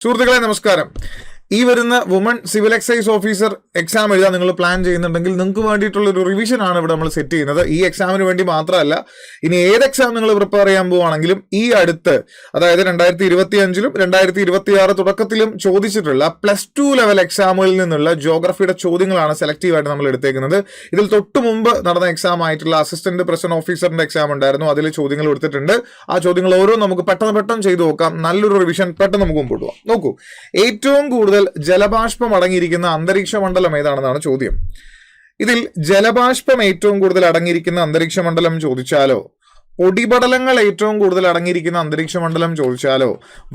സുഹൃത്തുക്കളെ നമസ്കാരം. ഈ വരുന്ന woman civil excise officer exam എഴുതാൻ നിങ്ങൾ പ്ലാൻ ചെയ്യുന്നുണ്ടെങ്കിൽ നിങ്ങൾക്ക് വേണ്ടിയിട്ടുള്ള ഒരു റിവിഷൻ ആണ് ഇവിടെ നമ്മൾ സെറ്റ് ചെയ്യുന്നത്. ഈ എക്സാമിന് വേണ്ടി മാത്രമല്ല, ഇനി ഏത് എക്സാം നിങ്ങൾ പ്രിപ്പയർ ചെയ്യാൻ പോവുകയാണെങ്കിലും ഈ അടുത്ത്, അതായത് 2025-ലും 2026 തുടക്കത്തിലും ചോദിച്ചിട്ടുള്ള +2 ലെവൽ എക്സാമുകളിൽ നിന്നുള്ള ജോഗ്രഫിയുടെ ചോദ്യങ്ങളാണ് സെലക്റ്റീവായിട്ട് നമ്മൾ എടുത്തേക്കുന്നത്. ഇതിൽ തൊട്ട് മുമ്പ് നടന്ന എക്സാം ആയിട്ടുള്ള അസിസ്റ്റന്റ് പ്രസിഡന്റ് ഓഫീസറിന്റെ എക്സാം ഉണ്ടായിരുന്നു. അതിൽ ചോദ്യങ്ങൾ എടുത്തിട്ടുണ്ട്. ആ ചോദ്യങ്ങൾ ഓരോ നമുക്ക് പെട്ടെന്ന് ചെയ്തു നോക്കാം. നല്ലൊരു റിവിഷൻ പെട്ടെന്ന് നമുക്ക് മുമ്പോട്ട് പോകാം. നോക്കൂ, ഏറ്റവും കൂടുതൽ ജലബാഷ്പം അടങ്ങിയിരിക്കുന്ന അന്തരീക്ഷ മണ്ഡലം ഏതാണെന്നാണ് ചോദ്യം. ഇതിൽ ജലബാഷ്പം ഏറ്റവും കൂടുതൽ അടങ്ങിയിരിക്കുന്ന അന്തരീക്ഷ മണ്ഡലം ചോദിച്ചാലോ, പൊടിപടലങ്ങൾ ഏറ്റവും കൂടുതൽ അടങ്ങിയിരിക്കുന്ന അന്തരീക്ഷ മണ്ഡലം ചോദിച്ചാലോ,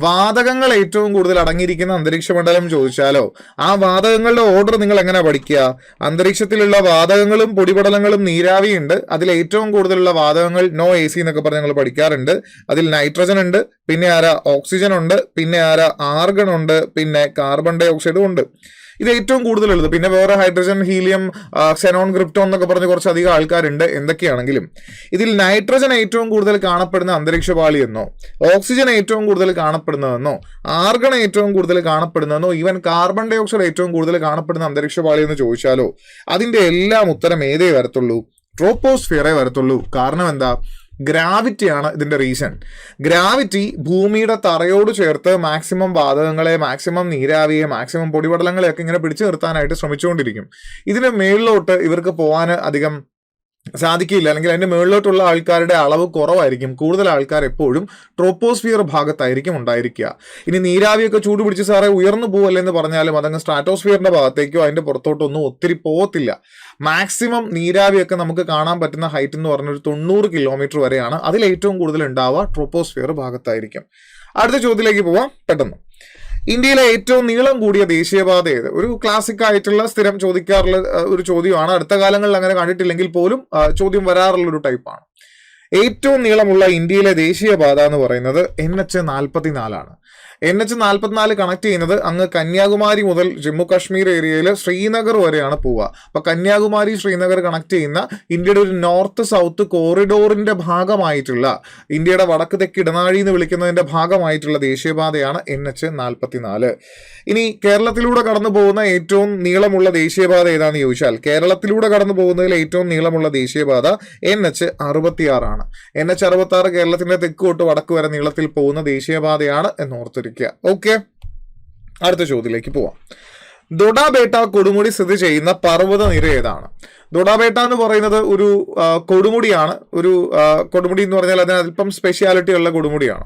വാതകങ്ങൾ ഏറ്റവും കൂടുതൽ അടങ്ങിയിരിക്കുന്ന അന്തരീക്ഷ മണ്ഡലം ചോദിച്ചാലോ, ആ വാതകങ്ങളുടെ ഓർഡർ നിങ്ങൾ എങ്ങനെ പഠിക്കുക? അന്തരീക്ഷത്തിലുള്ള വാതകങ്ങളും പൊടിപടലങ്ങളും നീരാവിയുണ്ട്. അതിൽ ഏറ്റവും കൂടുതലുള്ള വാതകങ്ങൾ NO എന്നൊക്കെ പറഞ്ഞ് നിങ്ങൾ പഠിക്കാറുണ്ട്. അതിൽ നൈട്രജൻ ഉണ്ട്, പിന്നെ ഓക്സിജൻ ഉണ്ട്, പിന്നെ ആർഗൺ ഉണ്ട്, പിന്നെ കാർബൺ ഡൈ ഓക്സൈഡും ഉണ്ട്. ഇത് ഏറ്റവും കൂടുതലുള്ളത്. പിന്നെ വേറെ ഹൈഡ്രജൻ, ഹീലിയം, സെനോൺ, ക്രിപ്റ്റോൺ എന്നൊക്കെ പറഞ്ഞ് കുറച്ചധികം ആൾക്കാരുണ്ട്. എന്തൊക്കെയാണെങ്കിലും ഇതിൽ നൈട്രജൻ ഏറ്റവും കൂടുതൽ കാണപ്പെടുന്ന അന്തരീക്ഷ പാളി എന്നോ, ഓക്സിജൻ ഏറ്റവും കൂടുതൽ കാണപ്പെടുന്നതെന്നോ, ആർഗൺ ഏറ്റവും കൂടുതൽ കാണപ്പെടുന്നതെന്നോ, ഈവൻ കാർബൺ ഡൈ ഓക്സൈഡ് ഏറ്റവും കൂടുതൽ കാണപ്പെടുന്ന അന്തരീക്ഷ പാളി എന്ന് ചോദിച്ചാലോ, അതിന്റെ എല്ലാം ഉത്തരം ഏതേ വരത്തുള്ളൂ? ട്രോപ്പോസ്ഫിയറേ വരത്തുള്ളൂ. കാരണം എന്താ? ഗ്രാവിറ്റിയാണ് ഇതിന്റെ റീസൺ. ഗ്രാവിറ്റി ഭൂമിയുടെ തറയോട് ചേർത്ത് മാക്സിമം വാതകങ്ങളെ, മാക്സിമം നീരാവിയെ, മാക്സിമം പൊടിപടലങ്ങളെയൊക്കെ ഇങ്ങനെ പിടിച്ചു നിർത്താനായിട്ട് ശ്രമിച്ചുകൊണ്ടിരിക്കും. ഇതിന് മേളിലോട്ട് ഇവർക്ക് പോകാൻ അധികം സാധിക്കില്ല, അല്ലെങ്കിൽ അതിന്റെ മുകളിലോട്ടുള്ള ആൾക്കാരുടെ അളവ് കുറവായിരിക്കും. കൂടുതൽ ആൾക്കാർ എപ്പോഴും ട്രോപ്പോസ്ഫിയർ ഭാഗത്തായിരിക്കും ഉണ്ടായിരിക്കുക. ഇനി നീരാവിയൊക്കെ ചൂട് പിടിച്ച് സാറേ ഉയർന്നു പോവല്ലേ എന്ന് പറഞ്ഞാലും അതങ്ങ് സ്ട്രാറ്റോസ്ഫിയറിന്റെ ഭാഗത്തേക്കോ അതിന്റെ പുറത്തോട്ടൊന്നും ഒത്തിരി പോകത്തില്ല. മാക്സിമം നീരാവിയൊക്കെ നമുക്ക് കാണാൻ പറ്റുന്ന ഹൈറ്റ് എന്ന് പറഞ്ഞൊരു 90 കിലോമീറ്റർ വരെയാണ്. അതിൽ ഏറ്റവും കൂടുതൽ ഉണ്ടാവുക ട്രോപ്പോസ്ഫിയർ ഭാഗത്തായിരിക്കും. അടുത്ത ചോദ്യത്തിലേക്ക് പോവാം പെട്ടെന്ന്. ഇന്ത്യയിലെ ഏറ്റവും നീളം കൂടിയ ദേശീയപാത ഏത്? ഒരു ക്ലാസിക് ആയിട്ടുള്ള സ്ഥിരം ചോദിക്കാറുള്ള ഒരു ചോദ്യമാണ്. അടുത്ത കാലങ്ങളിൽ അങ്ങനെ കണ്ടിട്ടില്ലെങ്കിൽ പോലും ചോദ്യം വരാറുള്ള ഒരു ടൈപ്പാണ്. ഏറ്റവും നീളമുള്ള ഇന്ത്യയിലെ ദേശീയപാത എന്ന് പറയുന്നത് NH-44 ആണ്. NH-44 കണക്ട് ചെയ്യുന്നത് അങ്ങ് കന്യാകുമാരി മുതൽ ജമ്മു കാശ്മീർ ഏരിയയിൽ ശ്രീനഗർ വരെയാണ് പോവുക. അപ്പൊ കന്യാകുമാരി ശ്രീനഗർ കണക്ട് ചെയ്യുന്ന ഇന്ത്യയുടെ ഒരു നോർത്ത് സൗത്ത് കോറിഡോറിന്റെ ഭാഗമായിട്ടുള്ള, ഇന്ത്യയുടെ വടക്ക് തെക്ക് ഇടനാഴി എന്ന് വിളിക്കുന്നതിന്റെ ഭാഗമായിട്ടുള്ള ദേശീയപാതയാണ് NH-44. ഇനി കേരളത്തിലൂടെ കടന്നു പോകുന്ന ഏറ്റവും നീളമുള്ള ദേശീയപാത ഏതാണെന്ന് ചോദിച്ചാൽ, കേരളത്തിലൂടെ കടന്നു പോകുന്നതിൽ ഏറ്റവും നീളമുള്ള ദേശീയപാത NH-66 ആണ്. NH-66 കേരളത്തിന്റെ തെക്ക് തൊട്ട് വടക്ക് വരെ നീളത്തിൽ പോകുന്ന ദേശീയപാതയാണ് എന്നോർത്തിരിക്കുക. ഓക്കെ, അടുത്ത ചോദ്യത്തിലേക്ക് പോവാം. ദൊഡാബേട്ട കൊടുമുടി സ്ഥിതി ചെയ്യുന്ന പർവ്വത നിര ഏതാണ്? ദൊഡാബേട്ട എന്ന് പറയുന്നത് ഒരു കൊടുമുടിയാണ്. ഒരു കൊടുമുടി എന്ന് പറഞ്ഞാൽ അതിന് അല്പം സ്പെഷ്യാലിറ്റി ഉള്ള കൊടുമുടിയാണ്.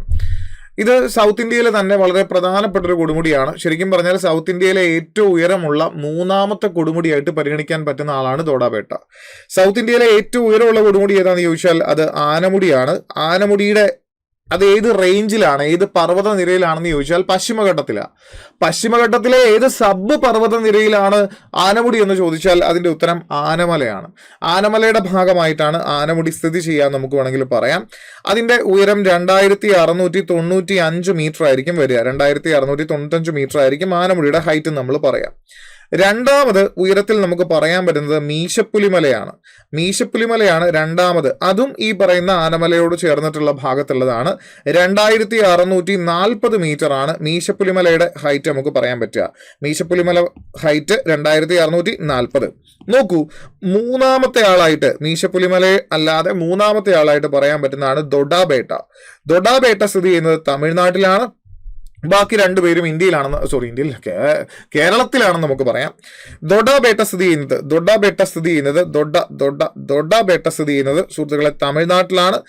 ഇത് സൗത്ത് ഇന്ത്യയിലെ തന്നെ വളരെ പ്രധാനപ്പെട്ട ഒരു കൊടുമുടിയാണ്. ശരിക്കും പറഞ്ഞാൽ സൗത്ത് ഇന്ത്യയിലെ ഏറ്റവും ഉയരമുള്ള 3ാമത്തെ കൊടുമുടിയായിട്ട് പരിഗണിക്കാൻ പറ്റുന്ന ആളാണ് ദൊഡാബേട്ട. സൗത്ത് ഇന്ത്യയിലെ ഏറ്റവും ഉയരമുള്ള കൊടുമുടി ഏതാണെന്ന് ചോദിച്ചാൽ അത് ആനമുടിയാണ്. ആനമുടിയുടെ അത് ഏത് റേഞ്ചിലാണ്, ഏത് പർവ്വത നിരയിലാണെന്ന് ചോദിച്ചാൽ പശ്ചിമഘട്ടത്തിലാണ്. പശ്ചിമഘട്ടത്തിലെ ഏത് സബ് പർവ്വത നിരയിലാണ് ആനമുടി എന്ന് ചോദിച്ചാൽ അതിന്റെ ഉത്തരം ആനമലയാണ്. ആനമലയുടെ ഭാഗമായിട്ടാണ് ആനമുടി സ്ഥിതി ചെയ്യാൻ നമുക്ക് വേണമെങ്കിൽ പറയാം. അതിന്റെ ഉയരം 2695 മീറ്റർ ആയിരിക്കും വരിക. 2695 മീറ്റർ ആയിരിക്കും ആനമുടിയുടെ ഹൈറ്റ് നമ്മൾ പറയാം. രണ്ടാമത് ഉയരത്തിൽ നമുക്ക് പറയാൻ പറ്റുന്നത് മീശപ്പുലിമലയാണ്. മീശപ്പുലിമലയാണ് രണ്ടാമത്. അതും ഈ പറയുന്ന ആനമലയോട് ചേർന്നിട്ടുള്ള ഭാഗത്തുള്ളതാണ്. 2640 മീറ്റർ ആണ് മീശപ്പുലിമലയുടെ ഹൈറ്റ് നമുക്ക് പറയാൻ പറ്റുക. മീശപ്പുലിമല ഹൈറ്റ് 2640. നോക്കൂ, മൂന്നാമത്തെ ആളായിട്ട് മീശപ്പുലിമല അല്ലാതെ മൂന്നാമത്തെ ആളായിട്ട് പറയാൻ പറ്റുന്നതാണ് ദൊഡാബേട്ട. ദൊഡാബേട്ട സ്ഥിതി ചെയ്യുന്നത് തമിഴ്നാട്ടിലാണ്. ബാക്കി രണ്ടുപേരും കേരളത്തിലാണെന്ന് നമുക്ക് പറയാം. ദൊഡാബേട്ട സ്ഥിതി ചെയ്യുന്നത് സുഹൃത്തുക്കളെ തമിഴ്നാട്ടിലാണ്.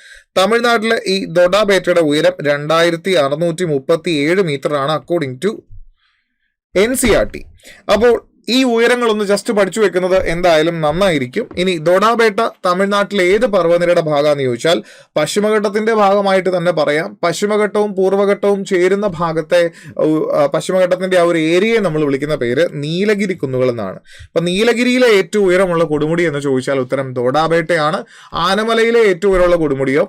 തമിഴ്നാട്ടിലെ ഈ ദൊഡാബേട്ടയുടെ ഉയരം 2637 മീറ്റർ ആണ് അക്കോർഡിംഗ് ടു NCERT. അപ്പോൾ ഈ ഉയരങ്ങളൊന്ന് ജസ്റ്റ് പഠിച്ചു വെക്കുന്നത് എന്തായാലും നന്നായിരിക്കും. ഇനി ദൊഡാബേട്ട തമിഴ്നാട്ടിലെ ഏത് പർവ്വതനിരയുടെ ഭാഗമാണെന്ന് ചോദിച്ചാൽ പശ്ചിമഘട്ടത്തിന്റെ ഭാഗമായിട്ട് തന്നെ പറയാം. പശ്ചിമഘട്ടവും പൂർവ്വഘട്ടവും ചേരുന്ന ഭാഗത്തെ പശ്ചിമഘട്ടത്തിന്റെ ആ ഒരു ഏരിയയെ നമ്മൾ വിളിക്കുന്ന പേര് നീലഗിരി കുന്നുകൾ എന്നാണ്. അപ്പൊ നീലഗിരിയിലെ ഏറ്റവും ഉയരമുള്ള കൊടുമുടി എന്ന് ചോദിച്ചാൽ ഉത്തരം ദൊഡാബേട്ടയാണ്. ആനമലയിലെ ഏറ്റവും ഉയരമുള്ള കൊടുമുടിയോ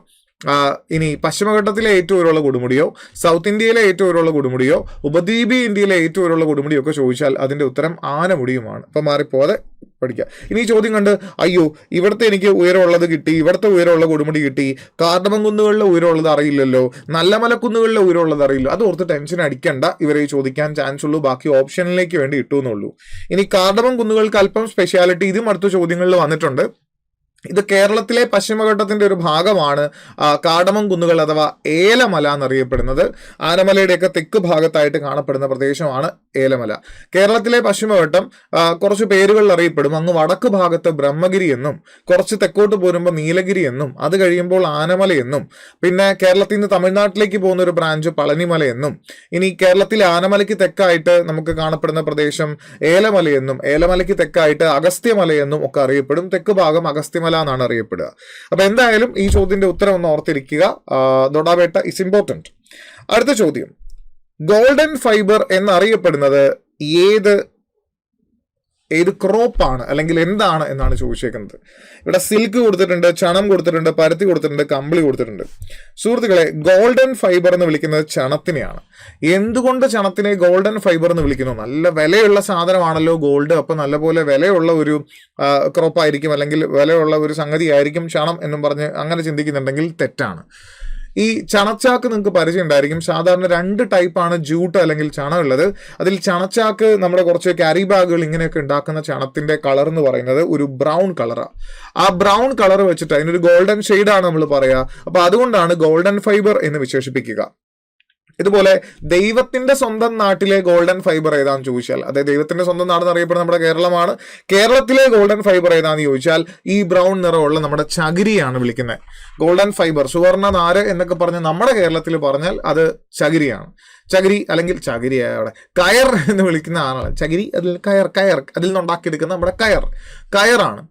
ഇനി പശ്ചിമഘട്ടത്തിലെ ഏറ്റവും ഉയരമുള്ള കൊടുമുടിയോ, സൗത്ത് ഇന്ത്യയിലെ ഏറ്റവും ഉയരമുള്ള കൊടുമുടിയോ, ഉപദ്വീപീയ ഇന്ത്യയിലെ ഏറ്റവും ഉയരമുള്ള കൊടുമുടിയോ ഒക്കെ ചോദിച്ചാൽ അതിന്റെ ഉത്തരം ആനമുടിയുമാണ്. അപ്പം മാറിപ്പോതെ പഠിക്കുക. ഇനി ഈ ചോദ്യം കണ്ട് അയ്യോ ഇവിടുത്തെ എനിക്ക് ഉയരമുള്ളത് കിട്ടി, ഇവിടുത്തെ ഉയരമുള്ള കൊടുമുടി കിട്ടി, കാർഡമം കുന്നുകളിലെ ഉയരമുള്ളത് അറിയില്ലല്ലോ, നല്ല മലക്കുന്നുകളിലെ ഉയരമുള്ളത് അറിയില്ലോ, അത് ഓർത്ത് ടെൻഷൻ അടിക്കണ്ട. ഇവരെ ചോദിക്കാൻ ചാൻസ് ഉള്ളൂ, ബാക്കി ഓപ്ഷനിലേക്ക് വേണ്ടി ഇട്ടുന്നുള്ളൂ. ഇനി കാർഡമം കുന്നുകൾക്ക് അല്പം സ്പെഷ്യാലിറ്റി ഇതും അടുത്ത ചോദ്യങ്ങളിൽ വന്നിട്ടുണ്ട്. ഇത് കേരളത്തിലെ പശ്ചിമഘട്ടത്തിന്റെ ഒരു ഭാഗമാണ് കാടമം കുന്നുകൾ അഥവാ ഏലമല എന്നറിയപ്പെടുന്നത്. ആനമലയുടെയൊക്കെ തെക്ക് ഭാഗത്തായിട്ട് കാണപ്പെടുന്ന പ്രദേശമാണ് ഏലമല. കേരളത്തിലെ പശ്ചിമഘട്ടം കുറച്ച് പേരുകളിൽ അറിയപ്പെടും. അങ്ങ് വടക്ക് ഭാഗത്ത് ബ്രഹ്മഗിരി എന്നും, കുറച്ച് തെക്കോട്ട് പോരുമ്പോൾ നീലഗിരി എന്നും, അത് കഴിയുമ്പോൾ ആനമല എന്നും, പിന്നെ കേരളത്തിൽ നിന്ന് തമിഴ്നാട്ടിലേക്ക് പോകുന്ന ഒരു ബ്രാഞ്ച് പളനിമല എന്നും, ഇനി കേരളത്തിലെ ആനമലയ്ക്ക് തെക്കായിട്ട് നമുക്ക് കാണപ്പെടുന്ന പ്രദേശം ഏലമല എന്നും, ഏലമലയ്ക്ക് തെക്കായിട്ട് അഗസ്ത്യമല എന്നും ഒക്കെ അറിയപ്പെടും. തെക്ക് ഭാഗം അഗസ്ത്യമല എന്നാണ് അറിയപ്പെടുക. അപ്പൊ എന്തായാലും ഈ ചോദ്യത്തിന്റെ ഉത്തരം ഒന്ന് ഓർത്തിരിക്കുക. Doddabetta is important. അടുത്ത ചോദ്യം, ഗോൾഡൻ ഫൈബർ എന്നറിയപ്പെടുന്നത് ഏത് ക്രോപ്പാണ് അല്ലെങ്കിൽ എന്താണ് എന്നാണ് ചോദിച്ചേക്കുന്നത്. ഇവിടെ സിൽക്ക് കൊടുത്തിട്ടുണ്ട്, ചണം കൊടുത്തിട്ടുണ്ട്, പരുത്തി കൊടുത്തിട്ടുണ്ട്, കമ്പിളി കൊടുത്തിട്ടുണ്ട്. സുഹൃത്തുക്കളെ, ഗോൾഡൻ ഫൈബർ എന്ന് വിളിക്കുന്നത് ചണത്തിനെയാണ്. എന്തുകൊണ്ട് ചണത്തിനെ ഗോൾഡൻ ഫൈബർ എന്ന് വിളിക്കുന്നു? നല്ല വിലയുള്ള സാധനമാണല്ലോ ഗോൾഡ്. അപ്പൊ നല്ലപോലെ വിലയുള്ള ഒരു ക്രോപ്പായിരിക്കും അല്ലെങ്കിൽ വിലയുള്ള ഒരു സംഗതി ആയിരിക്കും ചണം എന്നും പറഞ്ഞ് അങ്ങനെ ചിന്തിക്കുന്നുണ്ടെങ്കിൽ തെറ്റാണ്. ഈ ചണച്ചാക്ക് നിങ്ങൾക്ക് പരിചയം ഉണ്ടായിരിക്കും. സാധാരണ 2 ടൈപ്പാണ് ജൂട്ട് അല്ലെങ്കിൽ ചണം ഉള്ളത്. അതിൽ ചണച്ചാക്ക് നമ്മുടെ കുറച്ച് ക്യാരി ബാഗുകൾ ഇങ്ങനെയൊക്കെ ഉണ്ടാക്കുന്ന ചണത്തിന്റെ കളർ എന്ന് പറയുന്നത് ഒരു ബ്രൗൺ കളറാണ്. ആ ബ്രൗൺ കളർ വെച്ചിട്ട് അതിനൊരു ഗോൾഡൻ ഷെയ്ഡാണ് നമ്മൾ പറയുക. അപ്പൊ അതുകൊണ്ടാണ് ഗോൾഡൻ ഫൈബർ എന്ന് വിശേഷിപ്പിക്കുക. ഇതുപോലെ ദൈവത്തിന്റെ സ്വന്തം നാട്ടിലെ ഗോൾഡൻ ഫൈബർ ഏതാന്ന് ചോദിച്ചാൽ, അതായത് ദൈവത്തിന്റെ സ്വന്തം നാടെന്ന് അറിയപ്പെടുന്ന നമ്മുടെ കേരളമാണ്. കേരളത്തിലെ ഗോൾഡൻ ഫൈബർ ഏതാന്ന് ചോദിച്ചാൽ ഈ ബ്രൗൺ നിറമുള്ള നമ്മുടെ ചകിരിയാണ് വിളിക്കുന്നത്. ഗോൾഡൻ ഫൈബർ, സുവർണ നാര് എന്നൊക്കെ പറഞ്ഞ് നമ്മുടെ കേരളത്തിൽ പറഞ്ഞാൽ അത് ചകിരിയാണ്. ചകിരി അല്ലെങ്കിൽ ചകിരിയാണ് കയർ എന്ന് വിളിക്കുന്ന ആളാണ്. ചകിരി അതിൽ കയർ അതിൽ നിന്നുണ്ടാക്കിയെടുക്കുന്ന നമ്മുടെ കയറാണ്.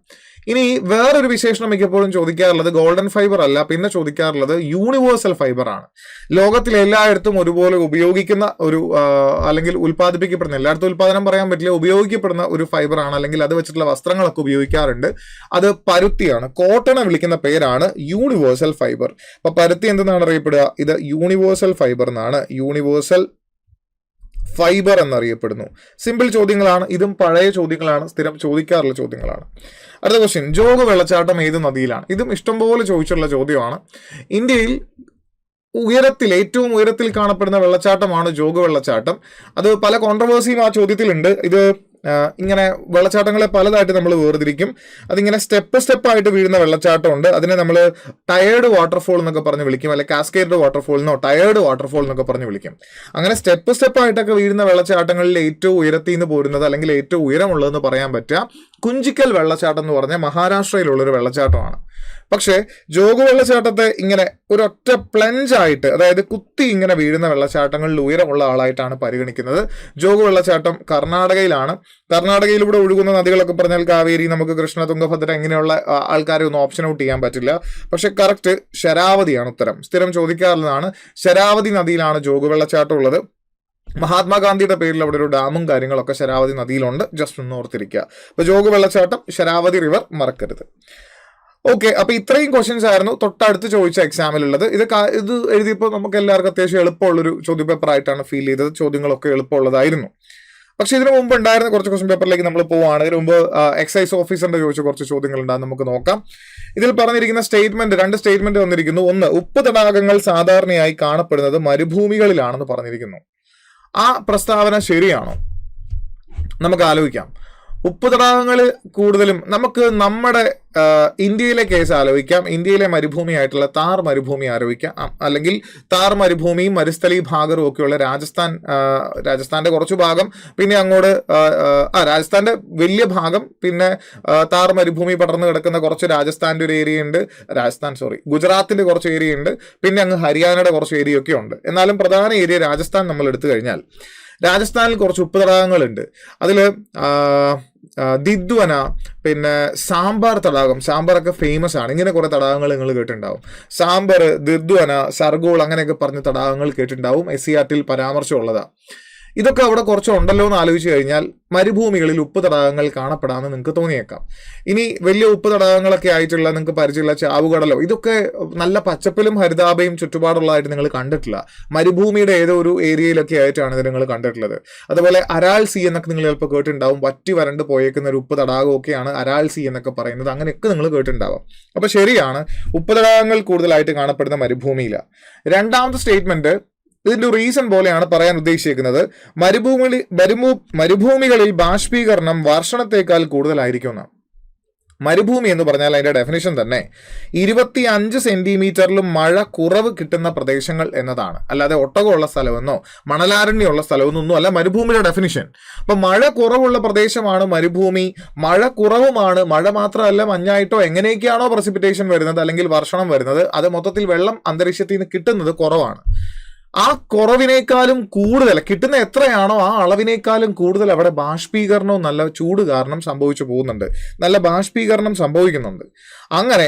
ഇനി വേറൊരു വിശേഷണം മിക്കപ്പോഴും ചോദിക്കാറുള്ളത് ഗോൾഡൻ ഫൈബർ അല്ല, പിന്നെ ചോദിക്കാറുള്ളത് യൂണിവേഴ്സൽ ഫൈബർ ആണ്. ലോകത്തിലെ എല്ലായിടത്തും ഒരുപോലെ ഉപയോഗിക്കുന്ന ഒരു അല്ലെങ്കിൽ ഉൽപ്പാദിപ്പിക്കപ്പെടുന്ന, എല്ലായിടത്തും ഉൽപ്പാദനം പറയാൻ പറ്റില്ല, ഉപയോഗിക്കപ്പെടുന്ന ഒരു ഫൈബർ ആണ്. അല്ലെങ്കിൽ അത് വെച്ചിട്ടുള്ള വസ്ത്രങ്ങളൊക്കെ ഉപയോഗിക്കാറുണ്ട്. അത് പരുത്തിയാണ്. കോട്ടനെ വിളിക്കുന്ന പേരാണ് യൂണിവേഴ്സൽ ഫൈബർ. അപ്പൊ പരുത്തി എന്തെന്നാണ് അറിയപ്പെടുക? ഇത് യൂണിവേഴ്സൽ ഫൈബർ എന്നാണ്, യൂണിവേഴ്സൽ ഫൈബർ എന്നറിയപ്പെടുന്നു. സിമ്പിൾ ചോദ്യങ്ങളാണ്, ഇതും പഴയ ചോദ്യങ്ങളാണ്, സ്ഥിരം ചോദിക്കാറുള്ള ചോദ്യങ്ങളാണ്. അടുത്ത ക്വസ്റ്റ്യൻ, ജോഗ് വെള്ളച്ചാട്ടം ഏത് നദിയിലാണ്? ഇതും ഇഷ്ടംപോലെ ചോദിച്ചുള്ള ചോദ്യമാണ്. ഇന്ത്യയിൽ ഏറ്റവും ഉയരത്തിൽ കാണപ്പെടുന്ന വെള്ളച്ചാട്ടമാണ് ജോഗ് വെള്ളച്ചാട്ടം. അത് പല കോൺട്രവേഴ്സിയും ആ ചോദ്യത്തിലുണ്ട്. ഇത് ഇങ്ങനെ വെള്ളച്ചാട്ടങ്ങളെ പലതായിട്ട് നമ്മൾ വേർതിരിക്കും. അതിങ്ങനെ സ്റ്റെപ്പായിട്ട് വീഴുന്ന വെള്ളച്ചാട്ടമുണ്ട്. അതിനെ നമ്മൾ ടയേർഡ് വാട്ടർഫോൾ എന്നൊക്കെ പറഞ്ഞ് വിളിക്കും, അല്ലെങ്കിൽ കാസ്കേഡ് വാട്ടർഫോൾ എന്നോ ടയേർഡ് വാട്ടർഫോൾ എന്നൊക്കെ പറഞ്ഞ് വിളിക്കും. അങ്ങനെ സ്റ്റെപ്പായിട്ടൊക്കെ വീഴുന്ന വെള്ളച്ചാട്ടങ്ങളിൽ ഏറ്റവും ഉയരത്തിൽ നിന്ന് പോരുന്നത് അല്ലെങ്കിൽ ഏറ്റവും ഉയരമുള്ളതെന്ന് പറയാൻ പറ്റുക കുഞ്ചിക്കൽ വെള്ളച്ചാട്ടം എന്ന് പറഞ്ഞ മഹാരാഷ്ട്രയിലുള്ളൊരു വെള്ളച്ചാട്ടമാണ്. പക്ഷേ ജോഗ് വെള്ളച്ചാട്ടത്തെ ഇങ്ങനെ ഒരൊറ്റ പ്ലഞ്ചായിട്ട്, അതായത് കുത്തി ഇങ്ങനെ വീഴുന്ന വെള്ളച്ചാട്ടങ്ങളിൽ ഉയരമുള്ള ആളായിട്ടാണ് പരിഗണിക്കുന്നത്. ജോഗ് വെള്ളച്ചാട്ടം കർണാടകയിലാണ്. കർണാടകയിലൂടെ ഒഴുകുന്ന നദികളൊക്കെ പറഞ്ഞാൽ കാവേരി, നമുക്ക് കൃഷ്ണ, തുംഗഭദ്ര, ഇങ്ങനെയുള്ള ആൾക്കാരെ ഒന്നും ഓപ്ഷൻ ഔട്ട് ചെയ്യാൻ പറ്റില്ല. പക്ഷെ കറക്റ്റ് ശരാവതിയാണ് ഉത്തരം. സ്ഥിരം ചോദിക്കാറുള്ളതാണ്. ശരാവതി നദിയിലാണ് ജോഗ് വെള്ളച്ചാട്ടം ഉള്ളത്. മഹാത്മാഗാന്ധിയുടെ പേരിൽ അവിടെ ഒരു ഡാമും കാര്യങ്ങളൊക്കെ ശരാവതി നദിയിലുണ്ട്. ജസ്റ്റ് ഒന്ന് ഓർത്തിരിക്കുക. അപ്പൊ ജോഗ് വെള്ളച്ചാട്ടം, ശരാവതി റിവർ മറക്കരുത്. ഓക്കെ, അപ്പൊ ഇത്രയും ക്വസ്റ്റ്യൻസ് ആയിരുന്നു തൊട്ടടുത്ത് ചോദിച്ച എക്സാമിലുള്ളത്. ഇത് എഴുതിയപ്പോൾ നമുക്ക് എല്ലാവർക്കും അത്യാവശ്യം എളുപ്പമുള്ളൊരു ചോദ്യ പേപ്പർ ആയിട്ടാണ് ഫീൽ ചെയ്തത്. ചോദ്യങ്ങളൊക്കെ എളുപ്പമുള്ളതായിരുന്നു. പക്ഷെ ഇതിനു മുമ്പ് ഉണ്ടായിരുന്ന കുറച്ച് ക്വസ്റ്റ്യൻ പേപ്പറിലേക്ക് നമ്മൾ പോവുകയാണ്. ഇതിനു മുമ്പ് എക്സൈസ് ഓഫീസറിന്റെ ചോദിച്ച കുറച്ച് ചോദ്യങ്ങൾ ഉണ്ടാകും, നമുക്ക് നോക്കാം. ഇതിൽ പറഞ്ഞിരിക്കുന്ന സ്റ്റേറ്റ്മെന്റ്, 2 സ്റ്റേറ്റ്മെന്റ് വന്നിരിക്കുന്നു. ഒന്ന്, ഉപ്പ് തടാകങ്ങൾ സാധാരണയായി കാണപ്പെടുന്നത് മരുഭൂമികളിലാണെന്ന് പറഞ്ഞിരിക്കുന്നു. ആ പ്രസ്താവന ശരിയാണോ? നമുക്ക് ആലോചിക്കാം. ഉപ്പ് തടാകങ്ങൾ കൂടുതലും നമുക്ക് നമ്മുടെ ഇന്ത്യയിലെ കേസ് ആലോചിക്കാം. ഇന്ത്യയിലെ മരുഭൂമിയായിട്ടുള്ള താർ മരുഭൂമി ആലോചിക്കാം. അല്ലെങ്കിൽ താർ മരുഭൂമിയും മരുസ്ഥലി ഭാഗവും ഒക്കെയുള്ള രാജസ്ഥാന്റെ കുറച്ചു ഭാഗം, പിന്നെ അങ്ങോട്ട് രാജസ്ഥാന്റെ വലിയ ഭാഗം, പിന്നെ താർ മരുഭൂമി പടർന്നു കിടക്കുന്ന കുറച്ച് രാജസ്ഥാന്റെ ഒരു ഏരിയ ഉണ്ട്, ഗുജറാത്തിന്റെ കുറച്ച് ഏരിയ ഉണ്ട്, പിന്നെ അങ്ങ് ഹരിയാനയുടെ കുറച്ച് ഏരിയ ഒക്കെ ഉണ്ട്. എന്നാലും പ്രധാന ഏരിയ രാജസ്ഥാൻ നമ്മൾ എടുത്തു കഴിഞ്ഞാൽ രാജസ്ഥാനിൽ കുറച്ച് ഉപ്പ് തടാകങ്ങളുണ്ട്. അതിൽ ദിദ്വന, പിന്നെ സാമ്പാർ തടാകം, സാമ്പാറൊക്കെ ഫേമസ് ആണ്. ഇങ്ങനെ കുറെ തടാകങ്ങൾ നിങ്ങൾ കേട്ടിട്ടുണ്ടാവും. സാമ്പാർ, ദിദ്വന, സർഗോൾ അങ്ങനെയൊക്കെ പറഞ്ഞ തടാകങ്ങൾ കേട്ടിട്ടുണ്ടാവും. SCERT പരാമർശമുള്ളതാണ്. ഇതൊക്കെ അവിടെ കുറച്ചുണ്ടല്ലോ എന്ന് ആലോചിച്ച് കഴിഞ്ഞാൽ മരുഭൂമികളിൽ ഉപ്പ് തടാകങ്ങൾ കാണപ്പെടാമെന്ന് നിങ്ങൾക്ക് തോന്നിയേക്കാം. ഇനി വലിയ ഉപ്പ് തടാകങ്ങളൊക്കെ ആയിട്ടുള്ള നിങ്ങൾക്ക് പരിചയമുള്ള ചാവുകടലോ ഇതൊക്കെ നല്ല പച്ചപ്പിലും ഹരിതാപയും ചുറ്റുപാടുള്ളതായിട്ട് നിങ്ങൾ കണ്ടിട്ടില്ല. മരുഭൂമിയുടെ ഏതോ ഒരു ഏരിയയിലൊക്കെ ആയിട്ടാണ് ഇത് നിങ്ങൾ കണ്ടിട്ടുള്ളത്. അതുപോലെ അരാൾ സീ എന്നൊക്കെ നിങ്ങൾ ചിലപ്പോൾ കേട്ടിട്ടുണ്ടാവും. വറ്റി വരണ്ട് പോയേക്കുന്ന ഒരു ഉപ്പ് തടാകമൊക്കെയാണ് അരാൾ സീ എന്നൊക്കെ പറയുന്നത്. അങ്ങനെയൊക്കെ നിങ്ങൾ കേട്ടിട്ടുണ്ടാവാം. അപ്പൊ ശരിയാണ്, ഉപ്പ് തടാകങ്ങൾ കൂടുതലായിട്ട് കാണപ്പെടുന്ന മരുഭൂമിയിലാണ്. രണ്ടാമത്തെ സ്റ്റേറ്റ്മെന്റ് ഇതിന്റെ റീസൺ പോലെയാണ് പറയാൻ ഉദ്ദേശിക്കുന്നത്. മരുഭൂമികളിൽ ബാഷ്പീകരണം വർഷണത്തേക്കാൾ കൂടുതലായിരിക്കും. മരുഭൂമി എന്ന് പറഞ്ഞാൽ അതിന്റെ ഡെഫിനിഷൻ തന്നെ 25 സെന്റിമീറ്ററിലും മഴ കുറവ് കിട്ടുന്ന പ്രദേശങ്ങൾ എന്നതാണ്. അല്ലാതെ ഒട്ടകമുള്ള സ്ഥലമെന്നോ മണലാരണ്യമുള്ള സ്ഥലമെന്നൊന്നും അല്ല മരുഭൂമിയുടെ ഡെഫിനിഷൻ. അപ്പൊ മഴ കുറവുള്ള പ്രദേശമാണ് മരുഭൂമി. മഴ കുറവുമാണ്, മഴ മാത്രമല്ല മഞ്ഞായിട്ടോ എങ്ങനെയൊക്കെയാണോ പ്രസിപ്പിറ്റേഷൻ വരുന്നത് അല്ലെങ്കിൽ വർഷണം വരുന്നത്, അത് മൊത്തത്തിൽ വെള്ളം അന്തരീക്ഷത്തിൽ നിന്ന് കിട്ടുന്നത് കുറവാണ്. ആ കുറവിനേക്കാളും കൂടുതൽ കിട്ടുന്ന എത്രയാണോ ആ അളവിനേക്കാളും കൂടുതൽ അവിടെ ബാഷ്പീകരണവും നല്ല ചൂട് കാരണം സംഭവിച്ചു പോകുന്നുണ്ട്, നല്ല ബാഷ്പീകരണം സംഭവിക്കുന്നുണ്ട്. അങ്ങനെ